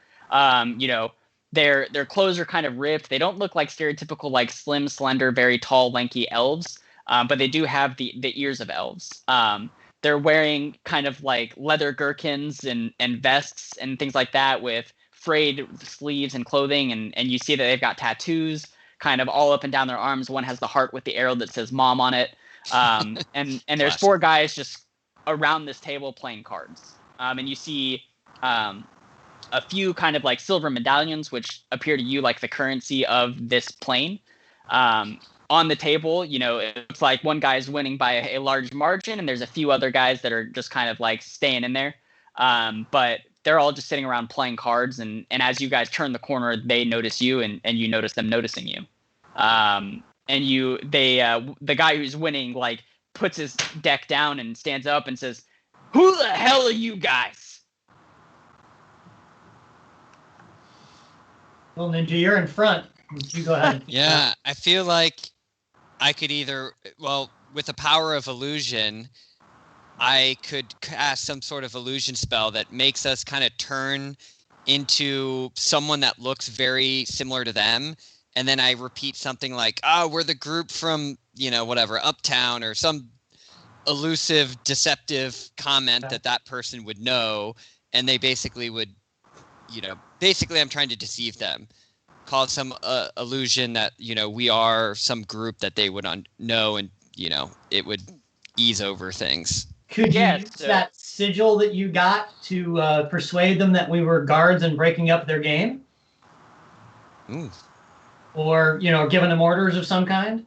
Speaker 1: Their clothes are kind of ripped. They don't look like stereotypical, like slim, slender, very tall, lanky elves, but they do have the ears of elves. They're wearing kind of like leather gherkins and vests and things like that with frayed sleeves and clothing, and you see that they've got tattoos kind of all up and down their arms. One has the heart with the arrow that says "Mom" on it, and there's 4 guys just around this table playing cards, and you see a few kind of like silver medallions, which appear to you like the currency of this plane. On the table, it looks like one guy's winning by a large margin, and there's a few other guys that are just kind of like staying in there. But they're all just sitting around playing cards, and as you guys turn the corner, they notice you, and you notice them noticing you. And the guy who's winning like puts his deck down and stands up and says, "Who the hell are you guys?"
Speaker 2: Well, Ninja, you're in front. You go ahead.
Speaker 3: Yeah, I feel like I could either, with the power of illusion, I could cast some sort of illusion spell that makes us kind of turn into someone that looks very similar to them. And then I repeat something like, we're the group from, whatever, Uptown, or some elusive, deceptive comment that person would know. And they basically would, I'm trying to deceive them. Call it some illusion that, we are some group that they would know, and, it would ease over things.
Speaker 2: Could you use that sigil that you got to persuade them that we were guards and breaking up their game?
Speaker 3: Ooh.
Speaker 2: Or, giving them orders of some kind?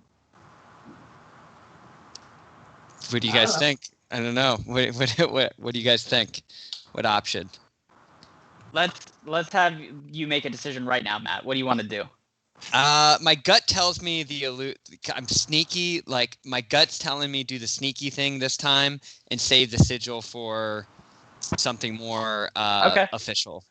Speaker 3: What do you guys think? I don't know. What do you guys think? What option?
Speaker 1: Let's have you make a decision right now, Matt. What do you want to do?
Speaker 3: My gut tells me I'm sneaky. Like, my gut's telling me do the sneaky thing this time and save the sigil for something more official.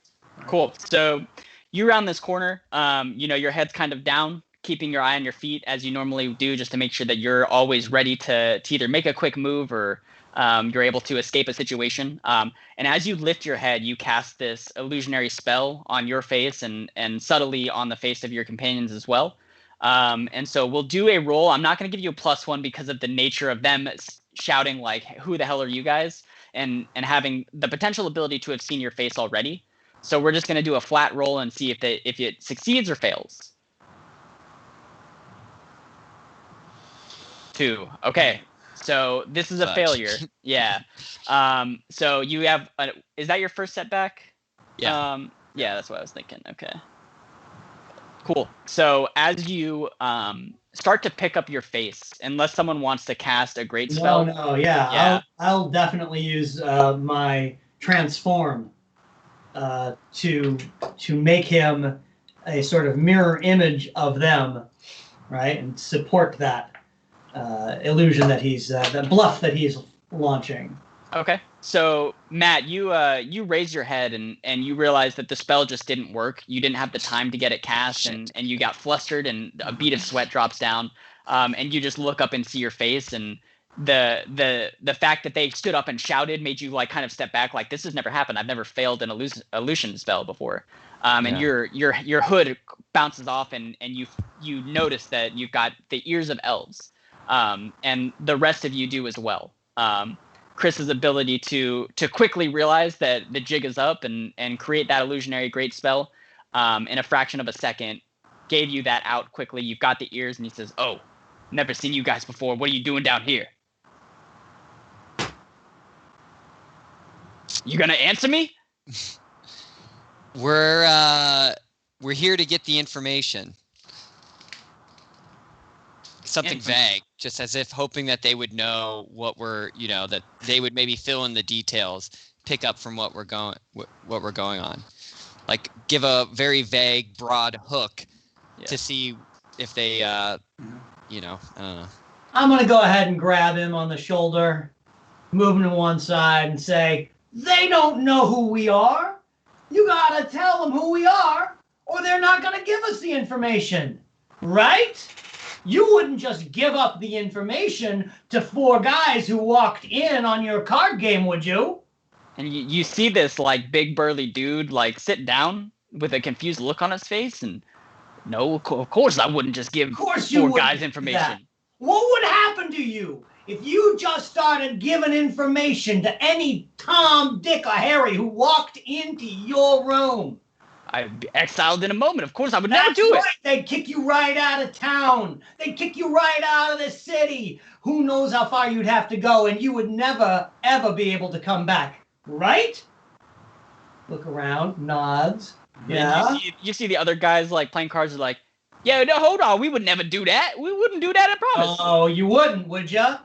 Speaker 1: Cool. So you round this corner. Your head's kind of down, keeping your eye on your feet as you normally do, just to make sure that you're always ready to either make a quick move or you're able to escape a situation. And as you lift your head, you cast this illusionary spell on your face and subtly on the face of your companions as well. And so we'll do a roll. I'm not going to give you a +1 because of the nature of them shouting like, "Who the hell are you guys?" and having the potential ability to have seen your face already. So we're just going to do a flat roll and see if it succeeds or fails. 2. Okay. So this is a
Speaker 3: Fudge.
Speaker 1: failure. Yeah. So you have is that your first setback?
Speaker 3: Yeah.
Speaker 1: Yeah, that's what I was thinking. Okay. Cool. So as you start to pick up your face, unless someone wants to cast a great spell.
Speaker 2: No, yeah.
Speaker 1: Yeah.
Speaker 2: I'll definitely use my transform to make him a sort of mirror image of them, right, and support that illusion that he's that bluff that he's launching.
Speaker 1: Okay. So Matt, you raise your head and you realize that the spell just didn't work. You didn't have the time to get it cast, and you got flustered, and a bead of sweat drops down. And you just look up and see your face, and the fact that they stood up and shouted made you like kind of step back, like this has never happened. I've never failed an illusion spell before. And your hood bounces off, and you notice that you've got the ears of elves, and the rest of you do as well. Chris's ability to quickly realize that the jig is up and create that illusionary great spell in a fraction of a second gave you that out quickly. You've got the ears, and he says, "Oh, never seen you guys before. What are you doing down here? You gonna answer me?"
Speaker 3: We're here to get the information. Something vague, just as if hoping that they would know what that they would maybe fill in the details, pick up from what we're going on, like give a very vague, broad hook to see if they, I don't know.
Speaker 2: I'm gonna go ahead and grab him on the shoulder, move him to one side, and say, "They don't know who we are. You gotta tell them who we are, or they're not gonna give us the information, right? You wouldn't just give up the information to 4 guys who walked in on your card game, would you?"
Speaker 1: And you see this like big burly dude like sit down with a confused look on his face, and no, of course I wouldn't just give 4 guys information.
Speaker 2: What would happen to you if you just started giving information to any Tom, Dick, or Harry who walked into your room?
Speaker 1: I'd be exiled in a moment. Of course, I would never do it.
Speaker 2: They'd kick you right out of town. They'd kick you right out of the city. Who knows how far you'd have to go, and you would never, ever be able to come back, right? Look around, nods. Yeah.
Speaker 1: You see the other guys like playing cards are like, "Yeah, no, hold on. We would never do that. We wouldn't do that, I promise."
Speaker 2: Oh, you wouldn't, would you?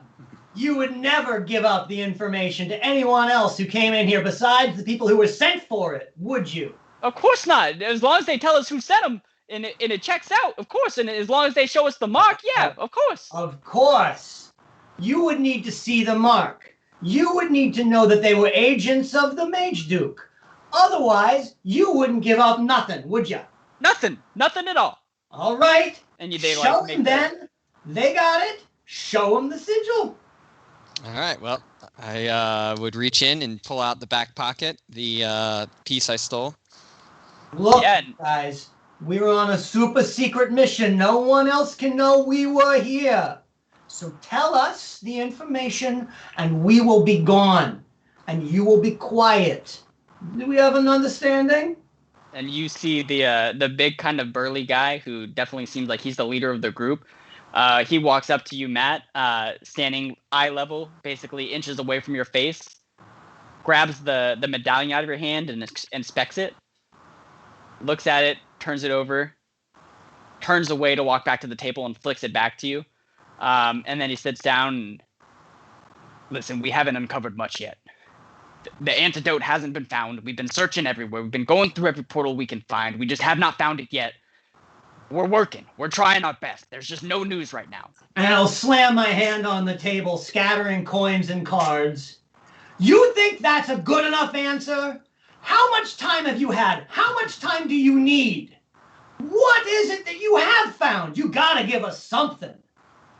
Speaker 2: You would never give up the information to anyone else who came in here besides the people who were sent for it, would you?
Speaker 1: Of course not. As long as they tell us who sent them and it checks out, of course. And as long as they show us the mark, yeah, of course.
Speaker 2: Of course. You would need to see the mark. You would need to know that they were agents of the Mage Duke. Otherwise, you wouldn't give up nothing, would you?
Speaker 1: Nothing at all.
Speaker 2: All right.
Speaker 1: And they
Speaker 2: show them then. They got it. Show them the sigil.
Speaker 3: All right. Well, I would reach in and pull out the back pocket, the piece I stole.
Speaker 2: Look, guys, we were on a super secret mission. No one else can know we were here. So tell us the information, and we will be gone, and you will be quiet. Do we have an understanding?
Speaker 1: And you see the big kind of burly guy who definitely seems like he's the leader of the group. He walks up to you, Matt, standing eye level, basically inches away from your face, grabs the medallion out of your hand and inspects it, looks at it, turns it over, turns away to walk back to the table and flicks it back to you. And then he sits down and, "Listen, we haven't uncovered much yet. The antidote hasn't been found. We've been searching everywhere. We've been going through every portal we can find. We just have not found it yet. We're working. We're trying our best. There's just no news right now."
Speaker 2: And I'll slam my hand on the table, scattering coins and cards. You think that's a good enough answer? How much time have you had? How much time do you need? What is it that you have found? You gotta give us something.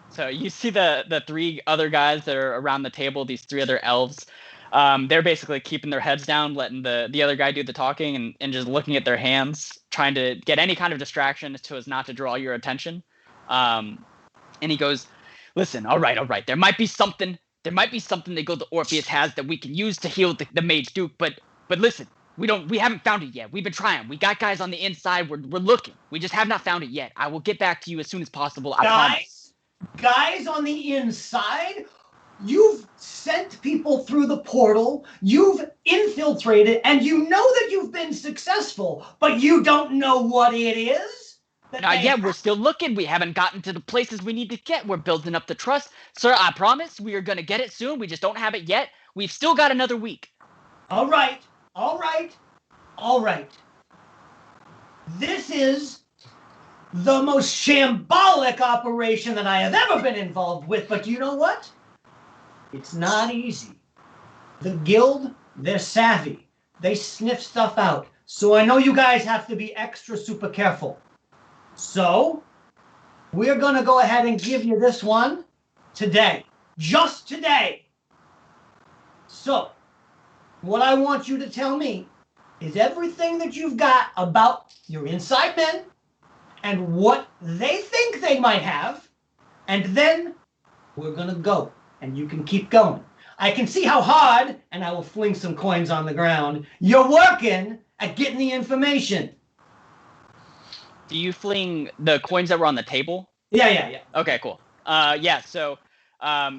Speaker 1: So you see the 3 other guys that are around the table, these 3 other elves. They're basically keeping their heads down, letting the other guy do the talking and just looking at their hands, trying to get any kind of distraction so as not to draw your attention. And he goes, "Listen, all right. There might be something that Gold Orpheus has that we can use to heal the Mage Duke, but listen, we haven't found it yet. We've been trying. We got guys on the inside. We're looking. We just have not found it yet. I will get back to you as soon as possible. I promise."
Speaker 2: guys on the inside. You've sent people through the portal, you've infiltrated, and you know that you've been successful, but you don't know what it is?
Speaker 1: Not yet. We're still looking. We haven't gotten to the places we need to get. We're building up the trust. Sir, I promise we are going to get it soon. We just don't have it yet. We've still got another week.
Speaker 2: All right. This is the most shambolic operation that I have ever been involved with, but you know what? It's not easy. The guild, they're savvy. They sniff stuff out. So I know you guys have to be extra super careful. So we're going to go ahead and give you this one today. Just today. So what I want you to tell me is everything that you've got about your inside men and what they think they might have. And then we're going to go. And you can keep going. I can see how hard, and I will fling some coins on the ground, you're working at getting the information.
Speaker 1: Do you fling the coins that were on the table?
Speaker 2: Yeah.
Speaker 1: Okay, cool. So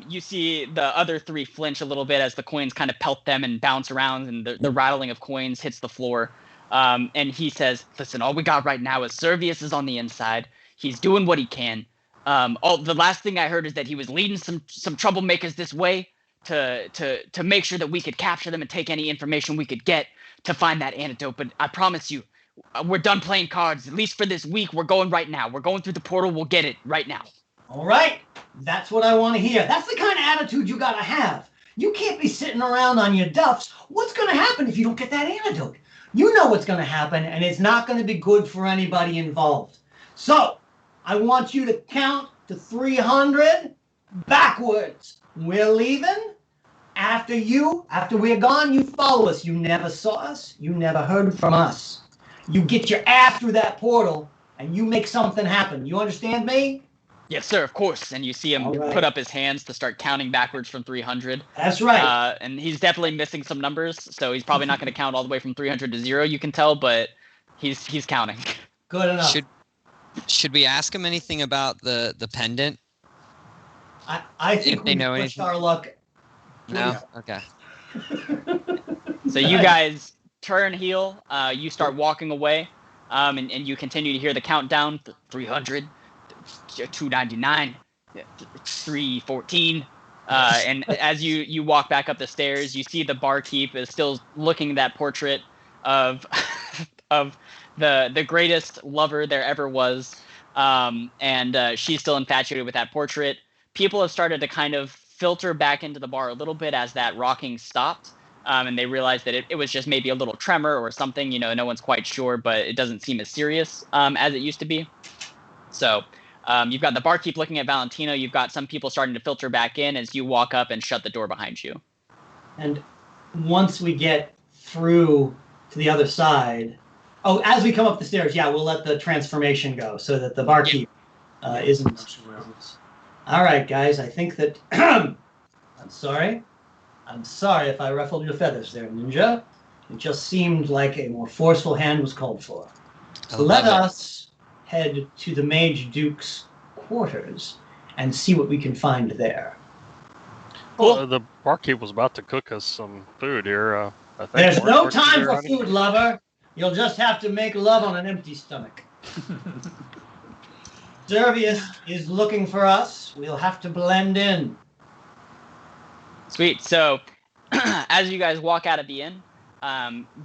Speaker 1: you see the other three flinch a little bit as the coins kind of pelt them and bounce around, and the rattling of coins hits the floor. And he says, listen, all we got right now is Servius is on the inside. He's doing what he can. The last thing I heard is that he was leading some troublemakers this way to make sure that we could capture them and take any information we could get to find that antidote. But I promise you, we're done playing cards. At least for this week, we're going right now. We're going through the portal. We'll get it right now.
Speaker 2: All right. That's what I want to hear. That's the kind of attitude you got to have. You can't be sitting around on your duffs. What's going to happen if you don't get that antidote? You know what's going to happen, and it's not going to be good for anybody involved. So I want you to count to 300 backwards. We're leaving. After we're gone, you follow us. You never saw us. You never heard from us. You get your ass through that portal, and you make something happen. You understand me?
Speaker 1: Yes, sir, of course. And you see him put up his hands to start counting backwards from 300.
Speaker 2: That's right.
Speaker 1: And he's definitely missing some numbers, so he's probably not going to count all the way from 300 to 0, you can tell, but he's counting.
Speaker 2: Good enough.
Speaker 3: Should we ask him anything about the pendant?
Speaker 2: I think
Speaker 3: if they know
Speaker 2: pushed
Speaker 3: anything.
Speaker 2: our luck.
Speaker 3: No? Okay.
Speaker 1: So you guys turn heel, you start walking away, and you continue to hear the countdown, 300, 299, 314, and as you walk back up the stairs, you see the barkeep is still looking at that portrait of the greatest lover there ever was, and she's still infatuated with that portrait. People have started to kind of filter back into the bar a little bit as that rocking stopped, and they realized that it was just maybe a little tremor or something. No one's quite sure, but it doesn't seem as serious as it used to be. So you've got the barkeep looking at Valentino. You've got some people starting to filter back in as you walk up and shut the door behind you.
Speaker 2: And once we get through to the other side, as we come up the stairs, we'll let the transformation go so that the barkeep isn't. All right, guys, I think that I'm sorry if I ruffled your feathers there, Ninja. It just seemed like a more forceful hand was called for. Let us head to the Mage Duke's quarters and see what we can find there.
Speaker 4: Well, the barkeep was about to cook us some food here. I think
Speaker 2: there's no time for food, lover. You'll just have to make love on an empty stomach. Servius is looking for us. We'll have to blend in.
Speaker 1: Sweet. So as you guys walk out of the inn,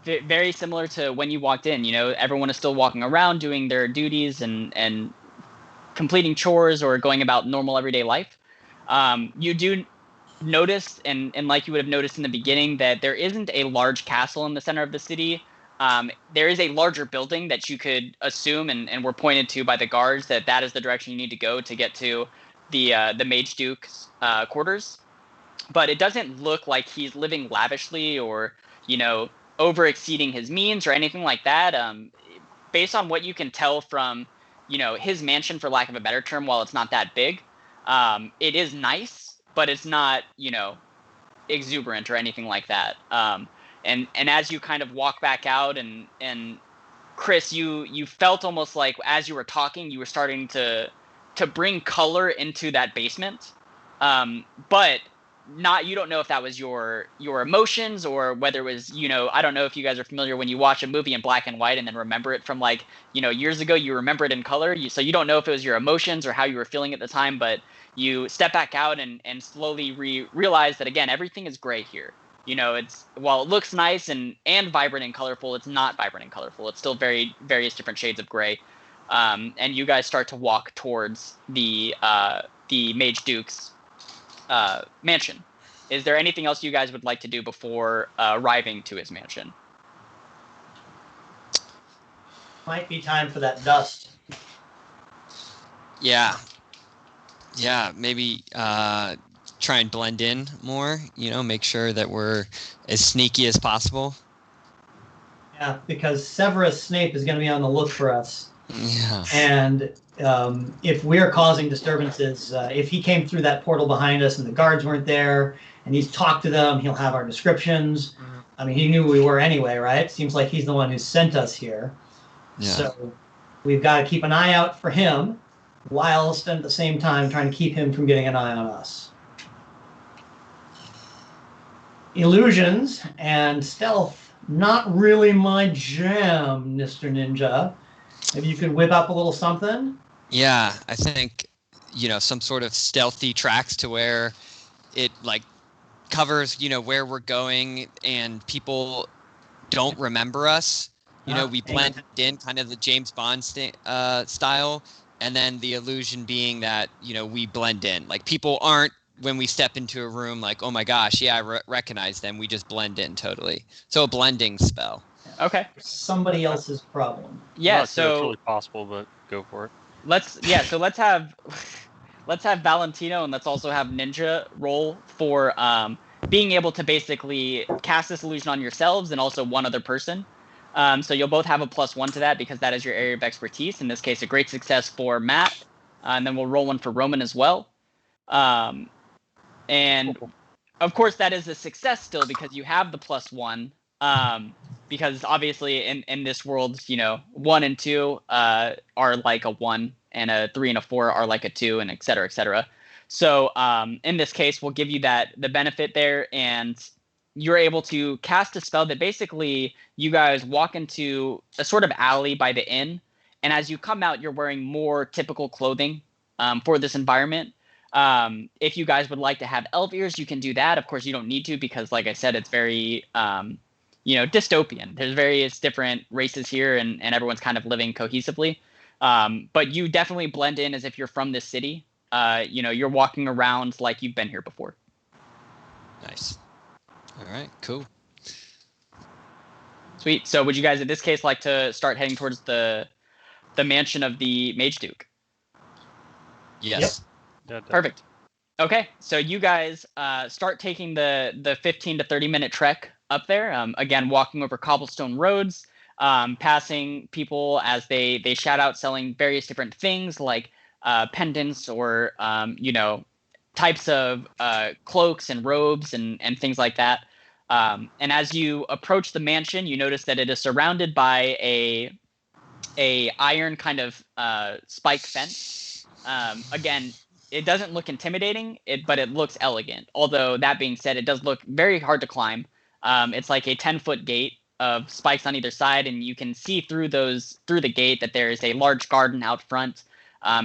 Speaker 1: very similar to when you walked in, everyone is still walking around doing their duties and completing chores or going about normal everyday life. You do notice, and like you would have noticed in the beginning, that there isn't a large castle in the center of the city. There is a larger building that you could assume and were pointed to by the guards that is the direction you need to go to get to the Mage Duke's quarters. But it doesn't look like he's living lavishly or, over exceeding his means or anything like that. Based on what you can tell from, his mansion, for lack of a better term, while it's not that big, it is nice, but it's not, exuberant or anything like that. And as you kind of walk back out and Chris, you felt almost like as you were talking, you were starting to to bring color into that basement, but you don't know if that was your emotions or whether it was, I don't know if you guys are familiar when you watch a movie in black and white and then remember it from like, years ago, you remember it in color. So you don't know if it was your emotions or how you were feeling at the time, but you step back out and slowly realize that, again, everything is gray here. While it looks nice and vibrant and colorful, it's not vibrant and colorful. It's still various different shades of gray. And you guys start to walk towards the Mage Duke's mansion. Is there anything else you guys would like to do before arriving to his mansion?
Speaker 2: Might be time for that dust.
Speaker 3: Yeah. Maybe try and blend in more. Make sure that we're as sneaky as possible.
Speaker 2: Yeah, because Severus Snape is going to be on the look for us.
Speaker 3: Yeah.
Speaker 2: And if we're causing disturbances, if he came through that portal behind us and the guards weren't there, and he's talked to them, he'll have our descriptions. Mm-hmm. I mean, he knew who we were anyway, right? Seems like he's the one who sent us here. Yeah. So we've got to keep an eye out for him, whilst at the same time trying to keep him from getting an eye on us. Illusions and stealth, not really my jam, Mr. Ninja. Maybe you could whip up a little something?
Speaker 3: Yeah, I think, some sort of stealthy tracks to where it, covers, where we're going and people don't remember us. We blend in kind of the James Bond style, and then the illusion being that, we blend in. Like, people aren't, when we step into a room, like, oh my gosh, yeah, I recognize them. We just blend in totally. So a blending spell.
Speaker 1: Okay.
Speaker 2: Somebody else's problem.
Speaker 1: Yeah,
Speaker 4: so it's really possible, but go for it.
Speaker 1: Let's have Valentino and let's also have Ninja roll for being able to basically cast this illusion on yourselves and also one other person. So you'll both have a +1 to that because that is your area of expertise. In this case, a great success for Matt, and then we'll roll one for Roman as well. And of course, that is a success still because you have the +1. Because obviously in this world, 1 and 2 are like a 1, and a 3 and a 4 are like a 2, and et cetera, et cetera. So in this case, we'll give you the benefit there, and you're able to cast a spell that basically you guys walk into a sort of alley by the inn, and as you come out, you're wearing more typical clothing for this environment. If you guys would like to have elf ears, you can do that. Of course, you don't need to because, like I said, it's very dystopian. There's various different races here, and everyone's kind of living cohesively. But you definitely blend in as if you're from this city. You're walking around like you've been here before.
Speaker 3: Nice. All right, cool.
Speaker 1: Sweet. So would you guys, in this case, like to start heading towards the mansion of the Mage Duke?
Speaker 3: Yes.
Speaker 1: Yep. Perfect. Okay, so you guys start taking the 15 to 30 minute trek up there. Again, walking over cobblestone roads, passing people as they shout out selling various different things like pendants or types of cloaks and robes and things like that. And as you approach the mansion, you notice that it is surrounded by a iron kind of spiked fence. Again, it doesn't look intimidating, but it looks elegant. Although that being said, it does look very hard to climb. It's like a 10-foot gate of spikes on either side, and you can see through the gate that there is a large garden out front,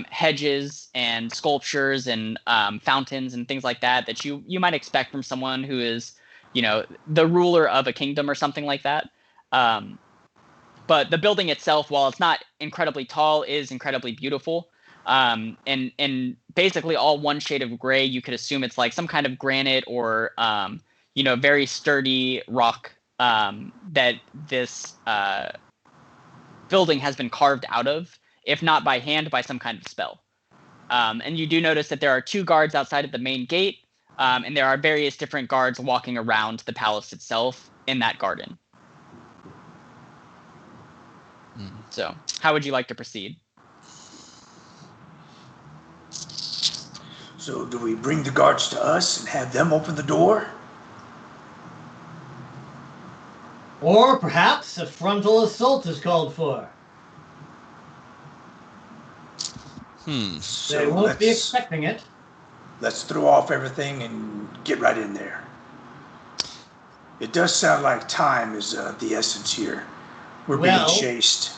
Speaker 1: hedges and sculptures and fountains and things like that you might expect from someone who is, the ruler of a kingdom or something like that. But the building itself, while it's not incredibly tall, is incredibly beautiful. And basically all one shade of gray. You could assume it's like some kind of granite or very sturdy rock that this building has been carved out of, if not by hand, by some kind of spell. And you do notice that there are 2 guards outside of the main gate, and there are various different guards walking around the palace itself in that garden. So, how would you like to proceed?
Speaker 5: So do we bring the guards to us and have them open the door?
Speaker 2: Or perhaps a frontal assault is called for.
Speaker 5: So
Speaker 2: They won't be expecting it.
Speaker 5: let's throw off everything and get right in there. It does sound like time is the essence here. We're being chased.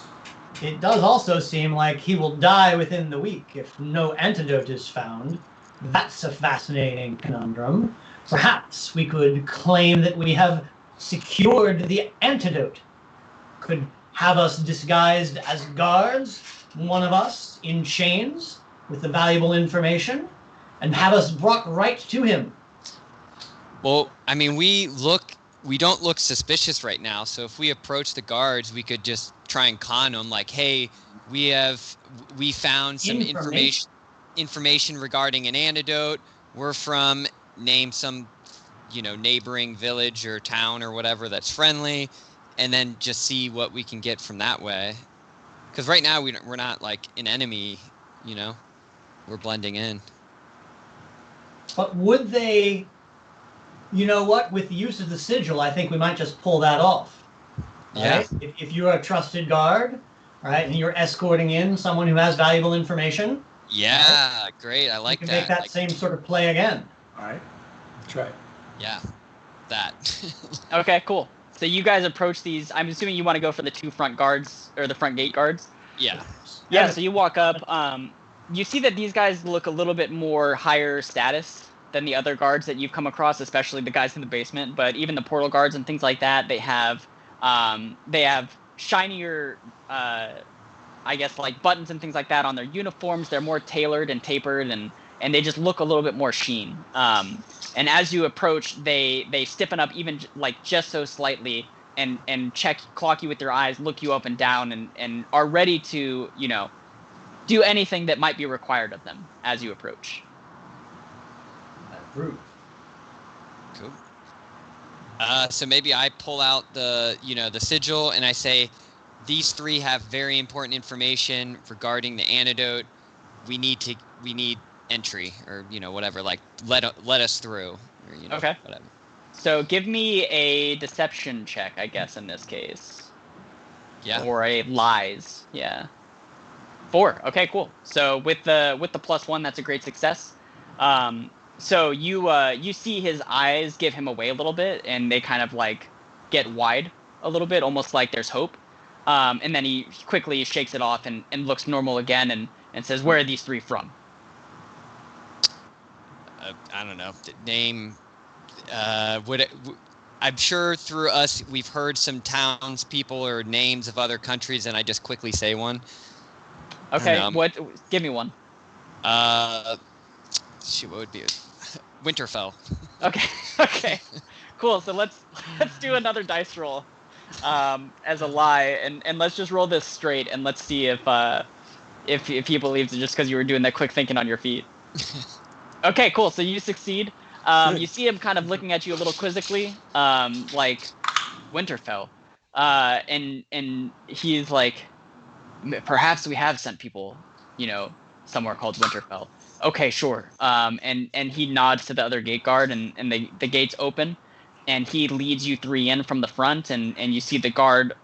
Speaker 2: It does also seem like he will die within the week if no antidote is found. That's a fascinating conundrum. Perhaps we could claim that we have secured the antidote. Could have us disguised as guards, one of us in chains with the valuable information, and have us brought right to him.
Speaker 3: Well, I mean, we don't look suspicious right now, so if we approach the guards, we could just try and con them like, hey, we found some information regarding an antidote. We're from name some, neighboring village or town or whatever that's friendly, and then just see what we can get from that way. Because right now we're not like an enemy, we're blending in.
Speaker 2: But would they... You know what? With the use of the sigil, I think we might just pull that off. Right?
Speaker 3: Yeah.
Speaker 2: If you're a trusted guard, right, and you're escorting in someone who has valuable information.
Speaker 3: Yeah,
Speaker 2: right,
Speaker 3: great. I like
Speaker 2: you
Speaker 3: that.
Speaker 2: can make that same sort of play again.
Speaker 5: All right. That's right.
Speaker 3: Yeah, that.
Speaker 1: Okay, cool. So you guys approach these. I'm assuming you want to go for the two front guards or the front gate guards.
Speaker 3: Yeah.
Speaker 1: Yeah. So you walk up. You see that these guys look a little bit more higher status than the other guards that you've come across, especially the guys in the basement. But even the portal guards and things like that, they have shinier, I guess, like buttons and things like that on their uniforms. They're more tailored and tapered, and they just look a little bit more sheen. And as you approach, they stiffen up even like just so slightly, and clock you with their eyes, look you up and down, and are ready to do anything that might be required of them as you approach.
Speaker 2: Rude.
Speaker 3: Cool. So maybe I pull out the sigil and I say, these three have very important information regarding the antidote. We need entry, or whatever. Like let us through. Or,
Speaker 1: okay.
Speaker 3: Whatever.
Speaker 1: So give me a deception check, I guess, in this case.
Speaker 3: Yeah.
Speaker 1: Or a lies. Yeah. 4. Okay, cool. So with the +1, that's a great success. So you see his eyes give him away a little bit, and they kind of like get wide a little bit, almost like there's hope. And then he quickly shakes it off and looks normal again and says, "Where are these three from?"
Speaker 3: I don't know. Name. I'm sure through us we've heard some townspeople or names of other countries, and I just quickly say one.
Speaker 1: Okay. What? Give me one.
Speaker 3: Shoot, what would be it? Winterfell.
Speaker 1: Okay. Okay. Cool. So let's do another dice roll as a lie, and let's just roll this straight, and let's see if he believes it just because you were doing that quick thinking on your feet. Okay, cool. So you succeed. You see him kind of looking at you a little quizzically, like Winterfell, and he's like, perhaps we have sent people, somewhere called Winterfell. Okay, sure. And he nods to the other gate guard, and the gates open, and he leads you three in from the front, and you see the guard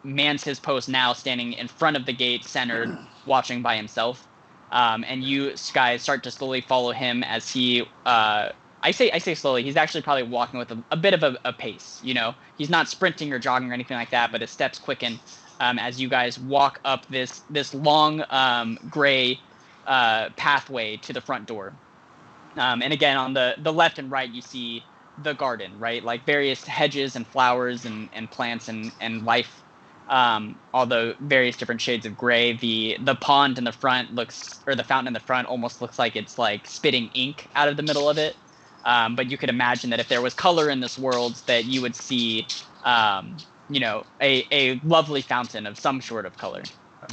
Speaker 1: mans his post now, standing in front of the gate, centered, watching by himself. And you guys start to slowly follow him as he. I say slowly. He's actually probably walking with a bit of a pace. He's not sprinting or jogging or anything like that, but his steps quicken as you guys walk up this long gray pathway to the front door. And again, on the left and right, you see the garden, right? Like various hedges and flowers and plants and life. All the various different shades of gray. The pond in the front the fountain in the front almost looks like it's like spitting ink out of the middle of it. But you could imagine that if there was color in this world, that you would see, a lovely fountain of some sort of color.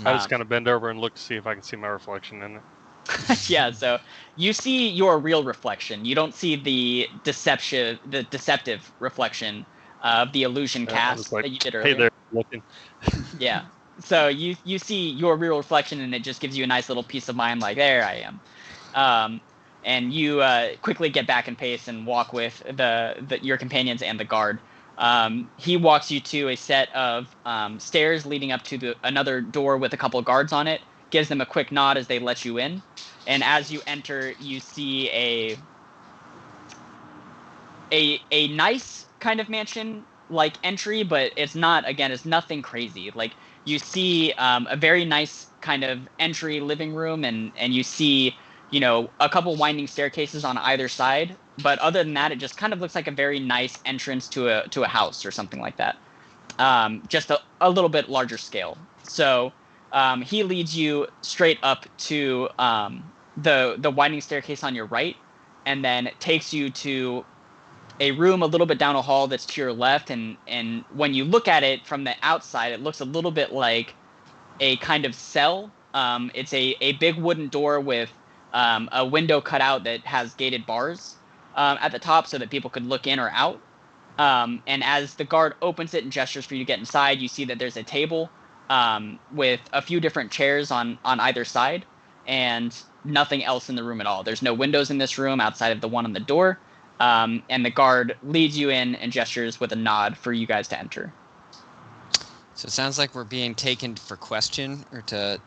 Speaker 4: I just kind of bend over and look to see if I can see my reflection in it.
Speaker 1: Yeah, so you see your real reflection. You don't see the deceptive reflection of the illusion cast
Speaker 4: like,
Speaker 1: that you did earlier.
Speaker 4: Hey there, looking.
Speaker 1: Yeah. So you see your real reflection, and it just gives you a nice little peace of mind, like, there I am. And you quickly get back in pace and walk with your companions and the guard. He walks you to a set of stairs leading up to another door with a couple of guards on it. gives them a quick nod as they let you in. And as you enter, you see a nice kind of mansion like entry, but it's nothing crazy. Like you see a very nice kind of entry living room, and you see a couple winding staircases on either side. But other than that, it just kind of looks like a very nice entrance to a house or something like that. Just a little bit larger scale. So he leads you straight up to the winding staircase on your right, and then takes you to a room a little bit down a hall that's to your left. And when you look at it from the outside, it looks a little bit like a kind of cell. It's a big wooden door with a window cut out that has gated bars at the top so that people could look in or out. And as the guard opens it and gestures for you to get inside, you see that there's a table with a few different chairs on either side, and nothing else in the room at all. There's no windows in this room outside of the one on the door. And the guard leads you in and gestures with a nod for you guys to enter.
Speaker 3: So it sounds like we're being taken for question or to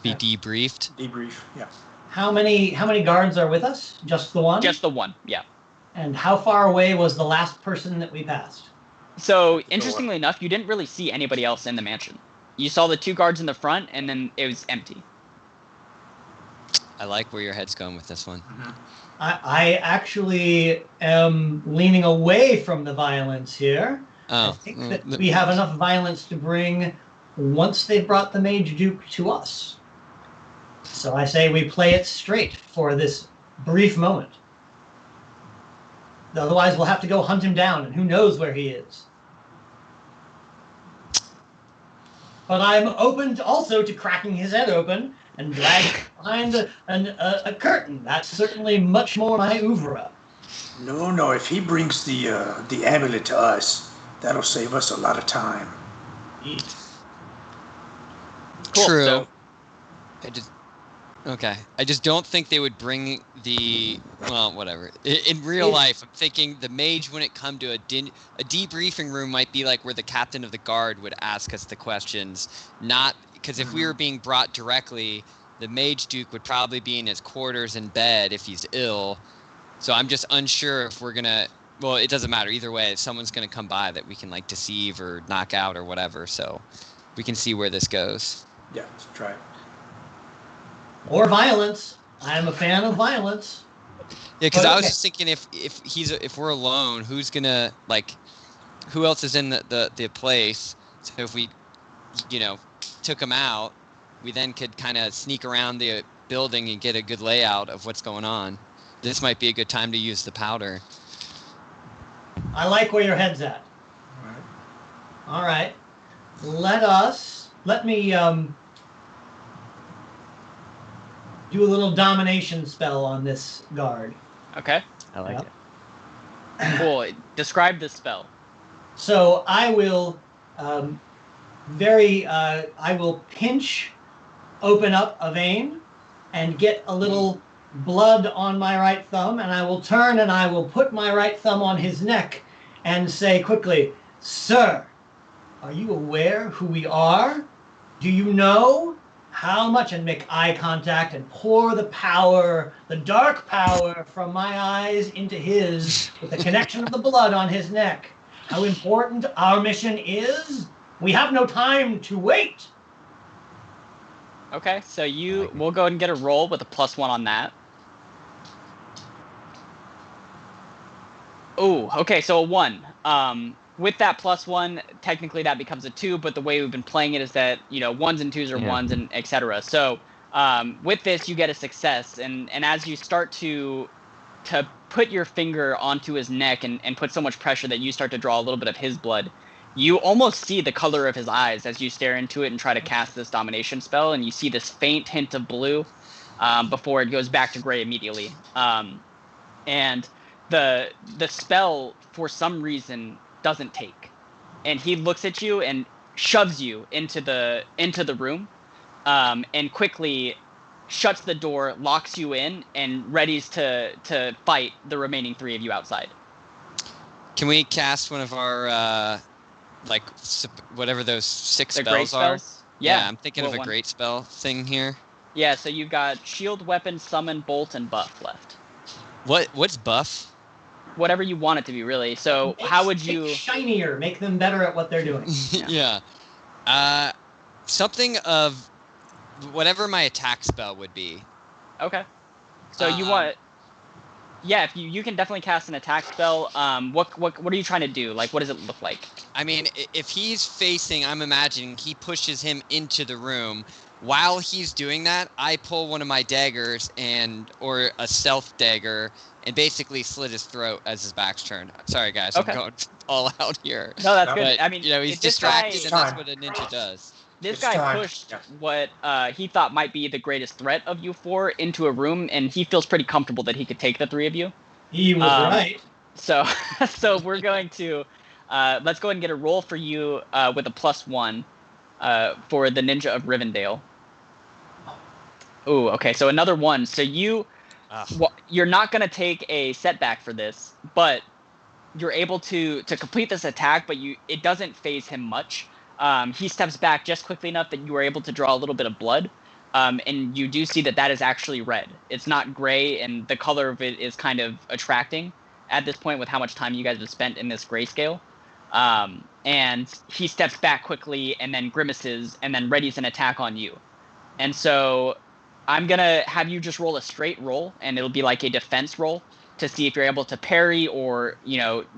Speaker 3: be debriefed.
Speaker 5: Debrief, yeah.
Speaker 2: How many guards are with us? Just the one?
Speaker 1: Just the one, yeah.
Speaker 2: And how far away was the last person that we passed?
Speaker 1: So, interestingly enough, you didn't really see anybody else in the mansion. You saw the 2 guards in the front, and then it was empty.
Speaker 3: I like where your head's going with this one.
Speaker 5: Mm-hmm.
Speaker 2: I actually am leaning away from the violence here.
Speaker 3: Oh,
Speaker 2: I think that we have enough violence to bring once they've brought the Mage Duke to us. So I say we play it straight for this brief moment. Otherwise, we'll have to go hunt him down, and who knows where he is. But I'm open also to cracking his head open and dragging behind a curtain. That's certainly much more my oeuvre.
Speaker 5: No. If he brings the amulet to us, that'll save us a lot of time.
Speaker 1: Cool,
Speaker 3: True.
Speaker 1: so-
Speaker 3: I just don't think they would bring whatever. In real life, I'm thinking the mage wouldn't come to a debriefing room. Might be like where the captain of the guard would ask us the questions. Not because if we were being brought directly, the Mage Duke would probably be in his quarters in bed if he's ill. So I'm just unsure if we're gonna. Well, it doesn't matter either way. Someone's gonna come by that we can like deceive or knock out or whatever. So we can see where this goes.
Speaker 5: Yeah, let's try it.
Speaker 2: Or violence. I'm a fan of violence.
Speaker 3: Yeah, because
Speaker 2: But
Speaker 3: I was
Speaker 2: okay.
Speaker 3: just thinking if we're alone, who's gonna who else is in the place? So if we, took him out, we then could kind of sneak around the building and get a good layout of what's going on. This might be a good time to use the powder.
Speaker 2: I like where your head's at. All right. Let me do a little domination spell on this guard.
Speaker 1: Okay.
Speaker 3: I like
Speaker 2: Yep.
Speaker 3: it.
Speaker 1: Cool. Describe this spell.
Speaker 2: So I will I will pinch, open up a vein, and get a little blood on my right thumb, and I will turn and I will put my right thumb on his neck and say quickly, "Sir, are you aware who we are? Do you know how much?" And make eye contact and pour the power, the dark power from my eyes into his with the connection of the blood on his neck. How important our mission is? We have no time to wait.
Speaker 1: Okay, so we'll go ahead and get a roll with a +1 on that. Oh, okay, so a 1. With that +1, technically that becomes a 2, but the way we've been playing it is that, 1s and 2s are 1s and etc. So with this, you get a success, and as you start to put your finger onto his neck and put so much pressure that you start to draw a little bit of his blood, you almost see the color of his eyes as you stare into it and try to cast this domination spell, and you see this faint hint of blue before it goes back to gray immediately. And the spell, for some reason, doesn't take, and he looks at you and shoves you into the room, and quickly shuts the door, locks you in, and readies to fight the remaining 3 of you outside.
Speaker 3: Can we cast one of our whatever those 6
Speaker 1: The great
Speaker 3: spells are?
Speaker 1: spells?
Speaker 3: Yeah, I'm thinking
Speaker 1: What
Speaker 3: of a
Speaker 1: one?
Speaker 3: great spell thing here.
Speaker 1: Yeah, so you've got shield, weapon, summon, bolt, and buff left.
Speaker 3: What's buff?
Speaker 1: Whatever you want it to be, really. So how would you...
Speaker 2: Make shinier, make them better at what they're doing.
Speaker 3: Yeah. Something of whatever my attack spell would be.
Speaker 1: Okay. So you want... Yeah, if you can definitely cast an attack spell. What are you trying to do? Like, what does it look like?
Speaker 3: I mean, if he's facing, I'm imagining he pushes him into the room. While he's doing that, I pull one of my daggers or a stealth dagger and basically slit his throat as his back's turned. Sorry, guys,
Speaker 1: Okay.
Speaker 3: I'm going all out here.
Speaker 1: No, that's good.
Speaker 3: But,
Speaker 1: I mean,
Speaker 3: he's distracted, and that's what a ninja does.
Speaker 1: This
Speaker 5: It's
Speaker 1: guy
Speaker 5: time.
Speaker 1: pushed what he thought might be the greatest threat of you four into a room, and he feels pretty comfortable that he could take the three of you.
Speaker 2: He was right.
Speaker 1: So, so we're going to let's go ahead and get a roll for you with a +1 for the Ninja of Rivendell. Ooh, okay. So another 1. So you're not going to take a setback for this, but you're able to complete this attack. But it doesn't phase him much. He steps back just quickly enough that you are able to draw a little bit of blood. And you do see that is actually red. It's not gray, and the color of it is kind of attracting at this point with how much time you guys have spent in this grayscale. And he steps back quickly and then grimaces and then readies an attack on you. And so I'm going to have you just roll a straight roll, and it'll be like a defense roll to see if you're able to parry or,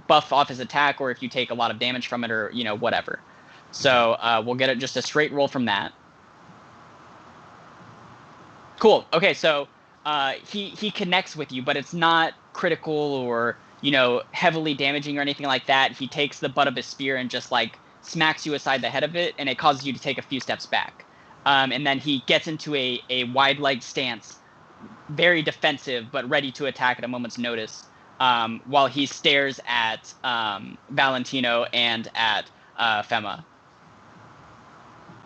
Speaker 1: buff off his attack, or if you take a lot of damage from it, or, whatever. So we'll get just a straight roll from that. Cool. Okay, so he connects with you, but it's not critical or, heavily damaging or anything like that. He takes the butt of his spear and just, smacks you aside the head of it, and it causes you to take a few steps back. And then he gets into a wide-legged stance, very defensive, but ready to attack at a moment's notice, while he stares at Valentino and at Fema.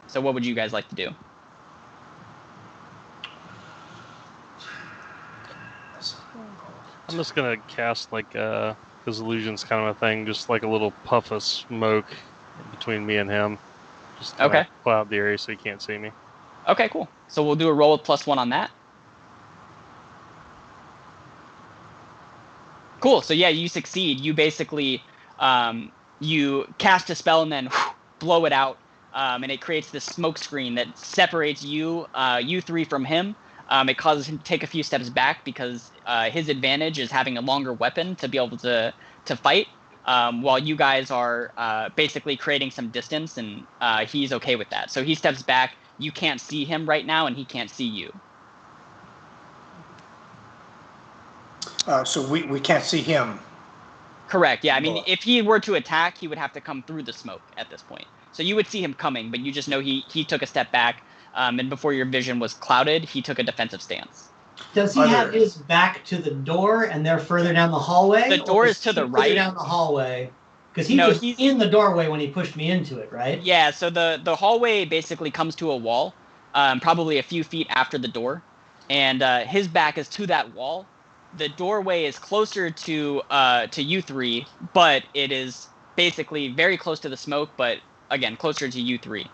Speaker 1: So what would you guys like to do?
Speaker 4: I'm just gonna cast his illusions kind of a thing, just like a little puff of smoke between me and him. Just to cloud the area so he can't see me.
Speaker 1: Okay, cool. So we'll do a roll with +1 on that. Cool. So yeah, you succeed. You basically you cast a spell and then blow it out, and it creates this smoke screen that separates you three from him. It causes him to take a few steps back because his advantage is having a longer weapon to be able to fight, while you guys are basically creating some distance, and he's okay with that. So he steps back. You can't see him right now, and he can't see you.
Speaker 5: So we can't see him.
Speaker 1: Correct. Yeah. I mean, if he were to attack, he would have to come through the smoke at this point. So you would see him coming, but you just know he took a step back, and before your vision was clouded, he took a defensive stance.
Speaker 2: Does he have his back to the door and they're further down the hallway?
Speaker 1: The door is to the right.
Speaker 2: Down the hallway. Because he's in the doorway when he pushed me into it, right?
Speaker 1: Yeah, so the hallway basically comes to a wall, probably a few feet after the door, and his back is to that wall. The doorway is closer to you three, but it is basically very close to the smoke, but again, closer to you three.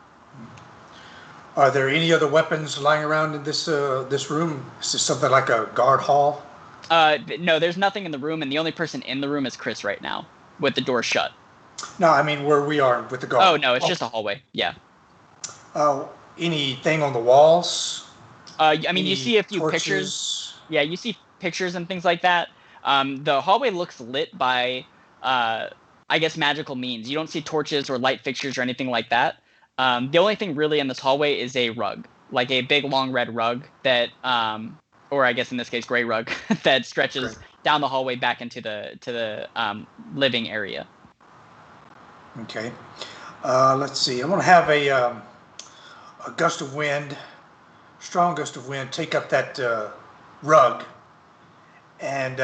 Speaker 5: Are there any other weapons lying around in this room? Is this something like a guard hall?
Speaker 1: No, there's nothing in the room, and the only person in the room is Chris right now, with the door shut.
Speaker 5: No, I mean where we are with the guard.
Speaker 1: Oh, no, it's just a hallway. Yeah.
Speaker 5: Anything on the walls?
Speaker 1: I mean, you see a few
Speaker 5: torches?
Speaker 1: pictures. Yeah, you see pictures and things like that. The hallway looks lit by, I guess, magical means. You don't see torches or light fixtures or anything like that. The only thing really in this hallway is a rug, like a big, long red rug that, or I guess in this case, gray rug that stretches down the hallway back into the living area.
Speaker 5: Okay. Let's see. I'm going to have a gust of wind, strong gust of wind, take up that rug and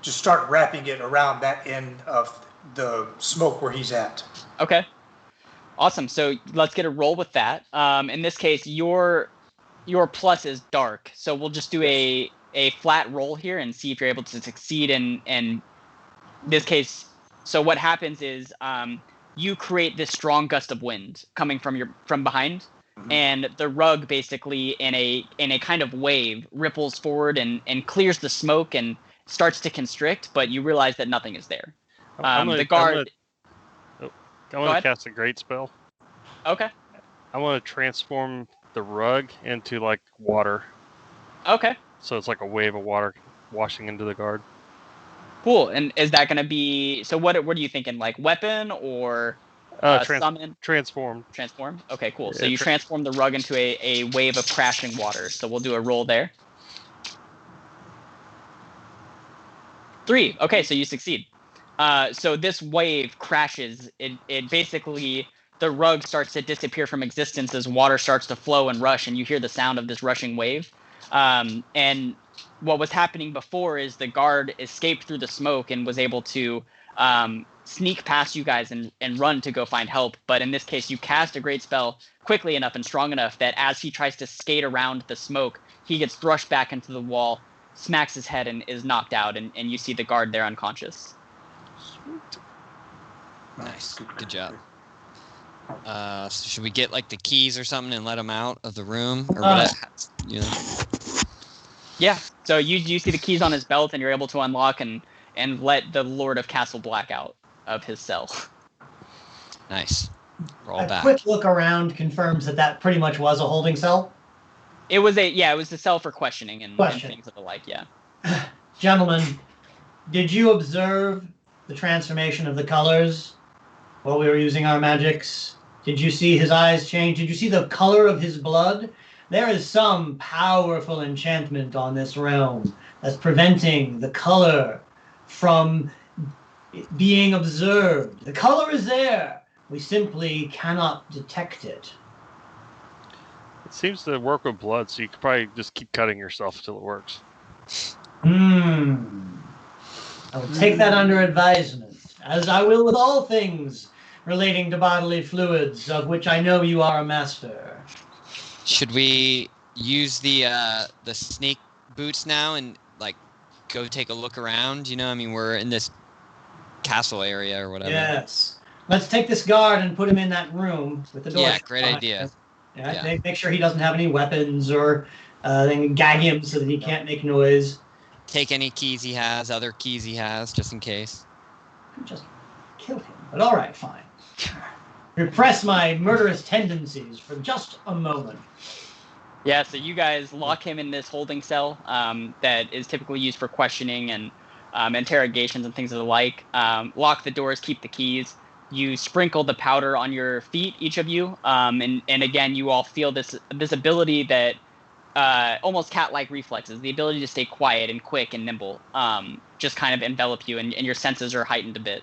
Speaker 5: just start wrapping it around that end of the smoke where he's at.
Speaker 1: Okay. Awesome. So let's get a roll with that. In this case, your plus is dark. So we'll just do a flat roll here and see if you're able to succeed in this case. So what happens is you create this strong gust of wind coming from behind, and the rug basically in a kind of wave ripples forward and clears the smoke and starts to constrict, but you realize that nothing is there. The guard.
Speaker 4: I'm
Speaker 1: Go
Speaker 4: gonna
Speaker 1: ahead.
Speaker 4: cast a great spell.
Speaker 1: Okay.
Speaker 4: I want to transform the rug into like water,
Speaker 1: Okay.
Speaker 4: so it's like a wave of water washing into the guard.
Speaker 1: Cool. And is that going to be so? What are you thinking? Like weapon or summon?
Speaker 4: Transformed.
Speaker 1: Transform. Okay. Cool. So
Speaker 4: Yeah,
Speaker 1: you transform the rug into a wave of crashing water. So we'll do a roll there. 3. Okay. So you succeed. So this wave crashes. It basically, the rug starts to disappear from existence as water starts to flow and rush, and you hear the sound of this rushing wave. And what was happening before is the guard escaped through the smoke and was able to sneak past you guys and run to go find help. But in this case, you cast a great spell quickly enough and strong enough that as he tries to skate around the smoke, he gets thrust back into the wall, smacks his head, and is knocked out. And you see the guard there unconscious.
Speaker 4: Sweet.
Speaker 3: Nice. Good job. So should we get like the keys or something and let him out of the room or what? You know?
Speaker 1: Yeah. So you see the keys on his belt, and you're able to unlock and let the Lord of Castle Black out of his cell.
Speaker 3: Nice. Roll
Speaker 2: A
Speaker 3: back.
Speaker 2: quick look around confirms that pretty much was a holding cell.
Speaker 1: It was the cell for questioning and things of the like. Yeah.
Speaker 2: Gentlemen, did you observe the transformation of the colors while we were using our magics? Did you see his eyes change? Did you see the color of his blood? There is some powerful enchantment on this realm that's preventing the color from being observed. The color is there. We simply cannot detect it.
Speaker 4: It seems to work with blood, so you could probably just keep cutting yourself until it works.
Speaker 2: I will take that under advisement, as I will with all things relating to bodily fluids, of which I know you are a master.
Speaker 3: Should we use the sneak boots now and like go take a look around? You know, I mean, we're in this castle area or whatever.
Speaker 2: Yes. Let's take this guard and put him in that room with the door.
Speaker 3: Yeah, great idea.
Speaker 2: Yeah. Make sure he doesn't have any weapons or then gag him so that he can't make noise.
Speaker 3: Take any keys he has, other keys he has, just in case.
Speaker 2: Just kill him. But all right, fine. Repress my murderous tendencies for just a moment.
Speaker 1: Yeah, so you guys lock him in this holding cell that is typically used for questioning and interrogations and things of the like. Lock the doors, keep the keys. You sprinkle the powder on your feet, each of you, and again, you all feel this ability that almost cat-like reflexes, the ability to stay quiet and quick and nimble, just kind of envelop you, and your senses are heightened a bit.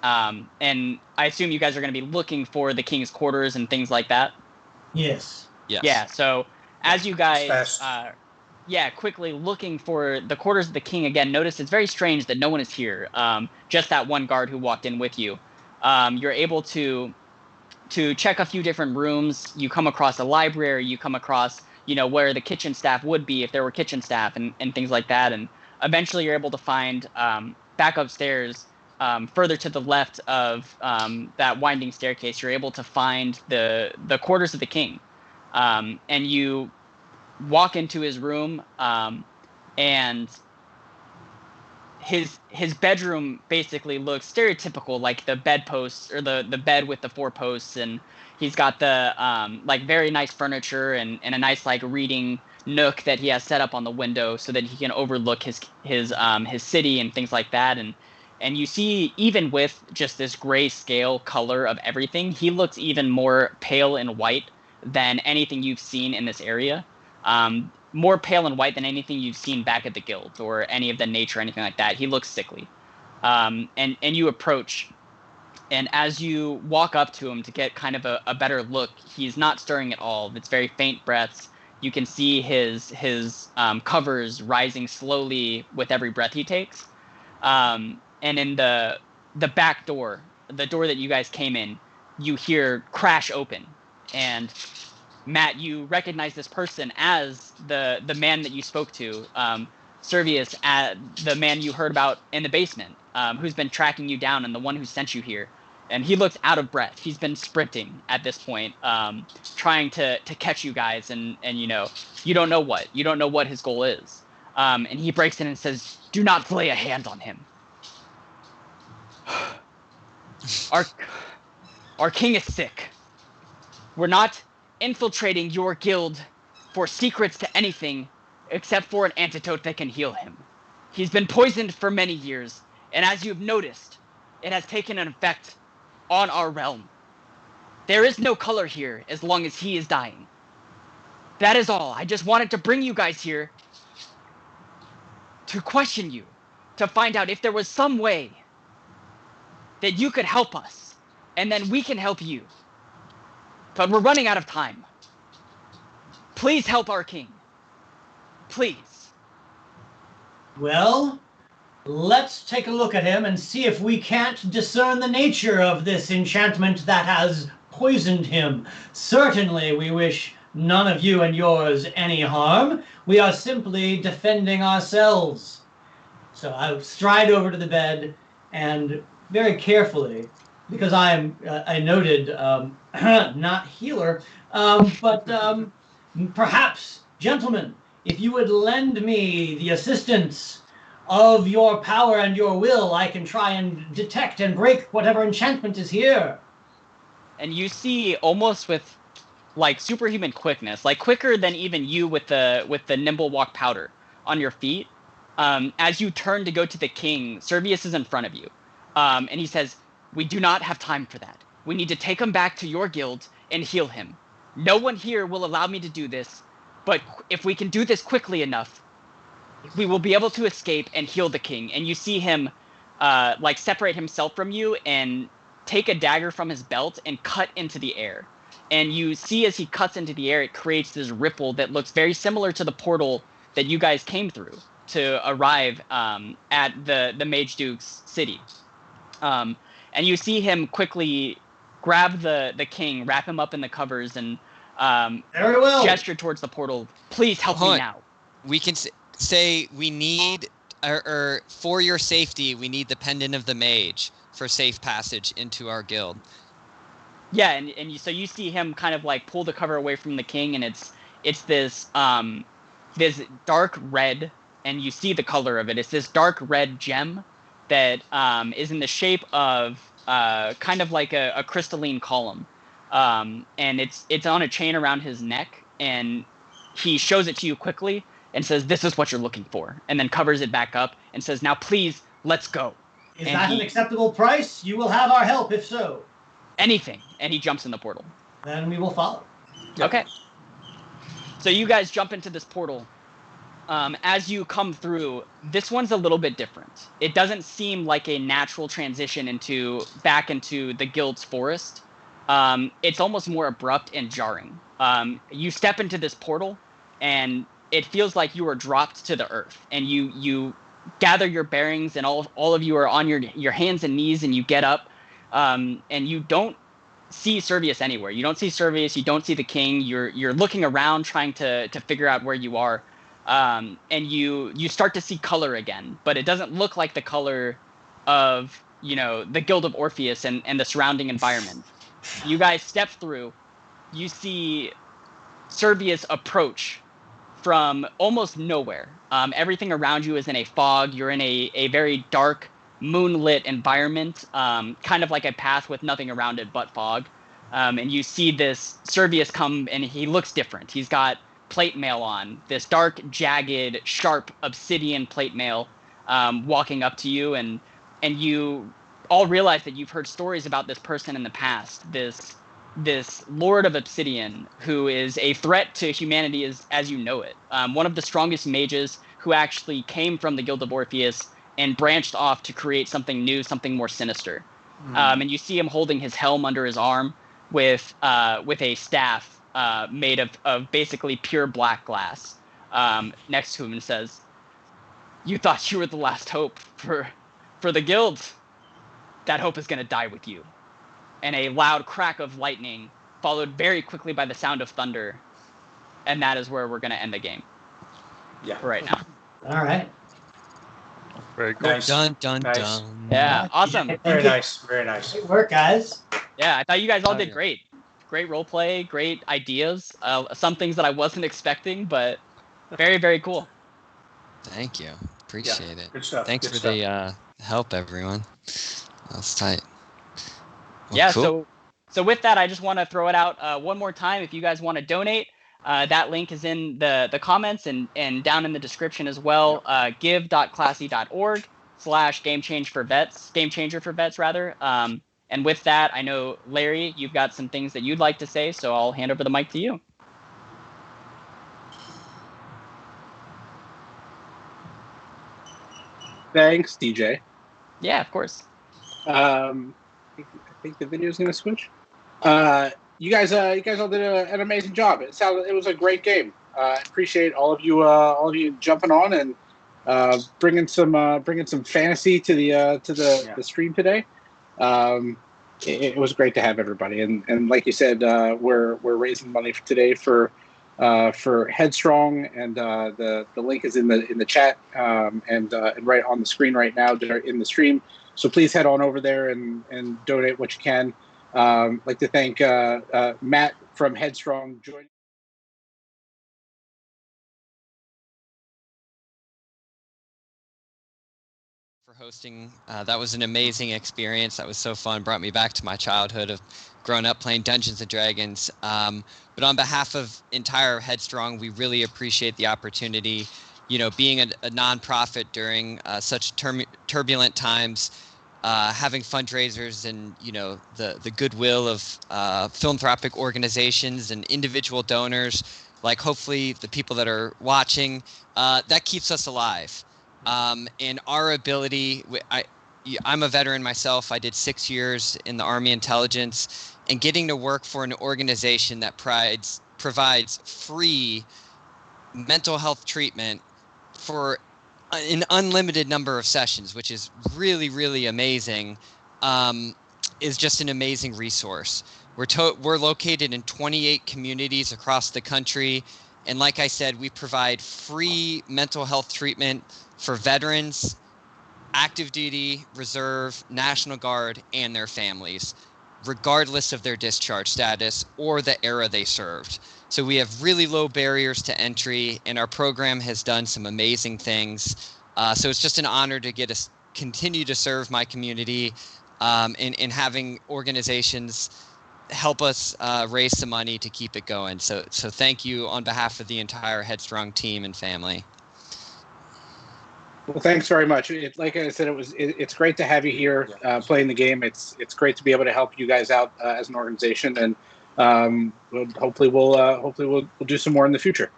Speaker 1: And I assume you guys are going to be looking for the king's quarters and things like that.
Speaker 2: Yes.
Speaker 3: Yes.
Speaker 1: Yeah. So as you guys, quickly looking for the quarters of the king again, notice it's very strange that no one is here. Just that one guard who walked in with you. You're able to check a few different rooms. You come across a library. You come across, where the kitchen staff would be if there were kitchen staff and things like that. And eventually you're able to find back upstairs, further to the left of that winding staircase, you're able to find the quarters of the king. And you walk into his room, and his bedroom basically looks stereotypical, like the bedposts or the bed with the 4 posts, and he's got the very nice furniture and a nice reading nook that he has set up on the window so that he can overlook his city and things like that. And you see, even with just this gray scale color of everything, he looks even more pale and white than anything you've seen in this area. More pale and white than anything you've seen back at the guild or any of the nature or anything like that. He looks sickly. And you approach, and as you walk up to him to get kind of a better look, he's not stirring at all. It's very faint breaths. You can see his covers rising slowly with every breath he takes. And in the back door, the door that you guys came in, you hear crash open. And Matt, you recognize this person as the man that you spoke to, Servius, the man you heard about in the basement, who's been tracking you down and the one who sent you here. And he looks out of breath. He's been sprinting at this point, trying to catch you guys, and you don't know what his goal is. And he breaks in and says, "Do not lay a hand on him. Our king is sick. We're not infiltrating your guild for secrets to anything except for an antidote that can heal him. He's been poisoned for many years, and as you've noticed, it has taken an effect on our realm. There is no color here as long as he is dying. That is all. I just wanted to bring you guys here to question you, to find out if there was some way that you could help us, and then we can help you. But we're running out of time. Please help our king. Please."
Speaker 2: Well, let's take a look at him and see if we can't discern the nature of this enchantment that has poisoned him. Certainly, we wish none of you and yours any harm. We are simply defending ourselves. So I stride over to the bed and very carefully, because I am a noted not healer, but perhaps, gentlemen, if you would lend me the assistance of your power and your will, I can try and detect and break whatever enchantment is here.
Speaker 1: And you see, almost with like superhuman quickness, like quicker than even you with the nimble walk powder on your feet, as you turn to go to the king, Servius is in front of you, and he says, "We do not have time for that. We need to take him back to your guild and heal him. No one here will allow me to do this, but if we can do this quickly enough, we will be able to escape and heal the king." And you see him like separate himself from you and take a dagger from his belt and cut into the air. And you see as he cuts into the air, it creates this ripple that looks very similar to the portal that you guys came through to arrive at the Mage Duke's city. And you see him quickly grab the king, wrap him up in the covers, and
Speaker 2: Very well.
Speaker 1: gesture towards the portal. "Please help me now."
Speaker 3: We can say we need, or for your safety, we need the pendant of the mage for safe passage into our guild.
Speaker 1: Yeah, and so you see him kind of like pull the cover away from the king, and it's this this dark red, and you see the color of it. It's this dark red gem that is in the shape of kind of like a crystalline column, and it's on a chain around his neck, and he shows it to you quickly and says, "This is what you're looking for," and then covers it back up and says, "Now please, let's go."
Speaker 2: Is that an acceptable price? You will have our help if so.
Speaker 1: Anything. And he jumps in the portal.
Speaker 2: Then we will follow.
Speaker 1: Okay. So you guys jump into this portal. As you come through, this one's a little bit different. It doesn't seem like a natural transition back into the guild's forest. It's almost more abrupt and jarring. You step into this portal, and it feels like you are dropped to the earth. And you gather your bearings, and all of you are on your hands and knees, and you get up, and you don't see Servius anywhere. You don't see Servius. You don't see the king. You're looking around, trying to figure out where you are. And you start to see color again, but it doesn't look like the color of the Guild of Orpheus and the surrounding environment. You guys step through. You see Servius approach from almost nowhere. Everything around you is in a fog. You're in a very dark, moonlit environment, kind of like a path with nothing around it but fog. And you see this Servius come, and he looks different. He's got plate mail on, this dark, jagged, sharp obsidian plate mail, walking up to you, and you all realize that you've heard stories about this person in the past, this Lord of Obsidian, who is a threat to humanity as you know it. One of the strongest mages who actually came from the Guild of Orpheus and branched off to create something new, something more sinister. And you see him holding his helm under his arm with a staff made of basically pure black glass next to him, and says, "You thought you were the last hope for the guild. That hope is going to die with you." And a loud crack of lightning followed very quickly by the sound of thunder. And that is where we're going to end the game.
Speaker 5: Yeah.
Speaker 1: For right now.
Speaker 2: All right.
Speaker 4: Very cool.
Speaker 5: Nice.
Speaker 3: Dun dun
Speaker 5: Nice.
Speaker 3: dun.
Speaker 1: Yeah, awesome.
Speaker 2: Thank
Speaker 5: Very
Speaker 2: you.
Speaker 5: nice. Very nice.
Speaker 2: Great work, guys.
Speaker 1: Yeah, I thought you guys all
Speaker 3: Oh,
Speaker 1: did
Speaker 3: yeah.
Speaker 1: great. Great role play, great ideas. Some things that I wasn't expecting, but very, very cool.
Speaker 3: Thank you. Appreciate it.
Speaker 5: Good stuff.
Speaker 3: Thanks
Speaker 5: Good
Speaker 3: for
Speaker 5: stuff.
Speaker 3: the help, everyone. That's tight. Well,
Speaker 1: Yeah,
Speaker 3: cool.
Speaker 1: so with that, I just want to throw it out one more time. If you guys want to donate, that link is in the comments and down in the description as well. Give.classy.org/GameChanger for vets rather. And with that, I know Larry, you've got some things that you'd like to say, so I'll hand over the mic to you.
Speaker 6: Thanks, DJ.
Speaker 1: Yeah, of course.
Speaker 6: I think the video's gonna switch. You guys all did an amazing job. It was a great game. I appreciate all of you jumping on and bringing some fantasy to the stream today. It was great to have everybody, and like you said, we're raising money today for Headstrong, and the link is in the chat and right on the screen right now in the stream. So please head on over there and donate what you can. I'd like to thank Matt from Headstrong joining.
Speaker 3: For hosting. That was an amazing experience. That was so fun. Brought me back to my childhood of growing up playing Dungeons and Dragons. But on behalf of entire Headstrong, we really appreciate the opportunity. You know, being a nonprofit during such turbulent times, having fundraisers and the goodwill of philanthropic organizations and individual donors, like hopefully the people that are watching, that keeps us alive. And our ability, I'm a veteran myself. I did 6 years in the Army intelligence, and getting to work for an organization that provides free mental health treatment for an unlimited number of sessions, which is really, really amazing, is just an amazing resource. We're located in 28 communities across the country. And like I said, we provide free mental health treatment for veterans, active duty, reserve, National Guard, and their families, regardless of their discharge status or the era they served. So we have really low barriers to entry, and our program has done some amazing things. So it's just an honor to continue to serve my community, and having organizations help us raise some money to keep it going. So thank you on behalf of the entire Headstrong team and family.
Speaker 6: Well, thanks very much. Like I said, it's great to have you here playing the game. It's great to be able to help you guys out as an organization, and hopefully we'll do some more in the future.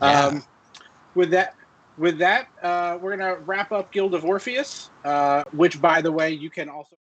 Speaker 3: Yeah.
Speaker 6: With that, we're gonna wrap up Guild of Orpheus, which, by the way, you can also.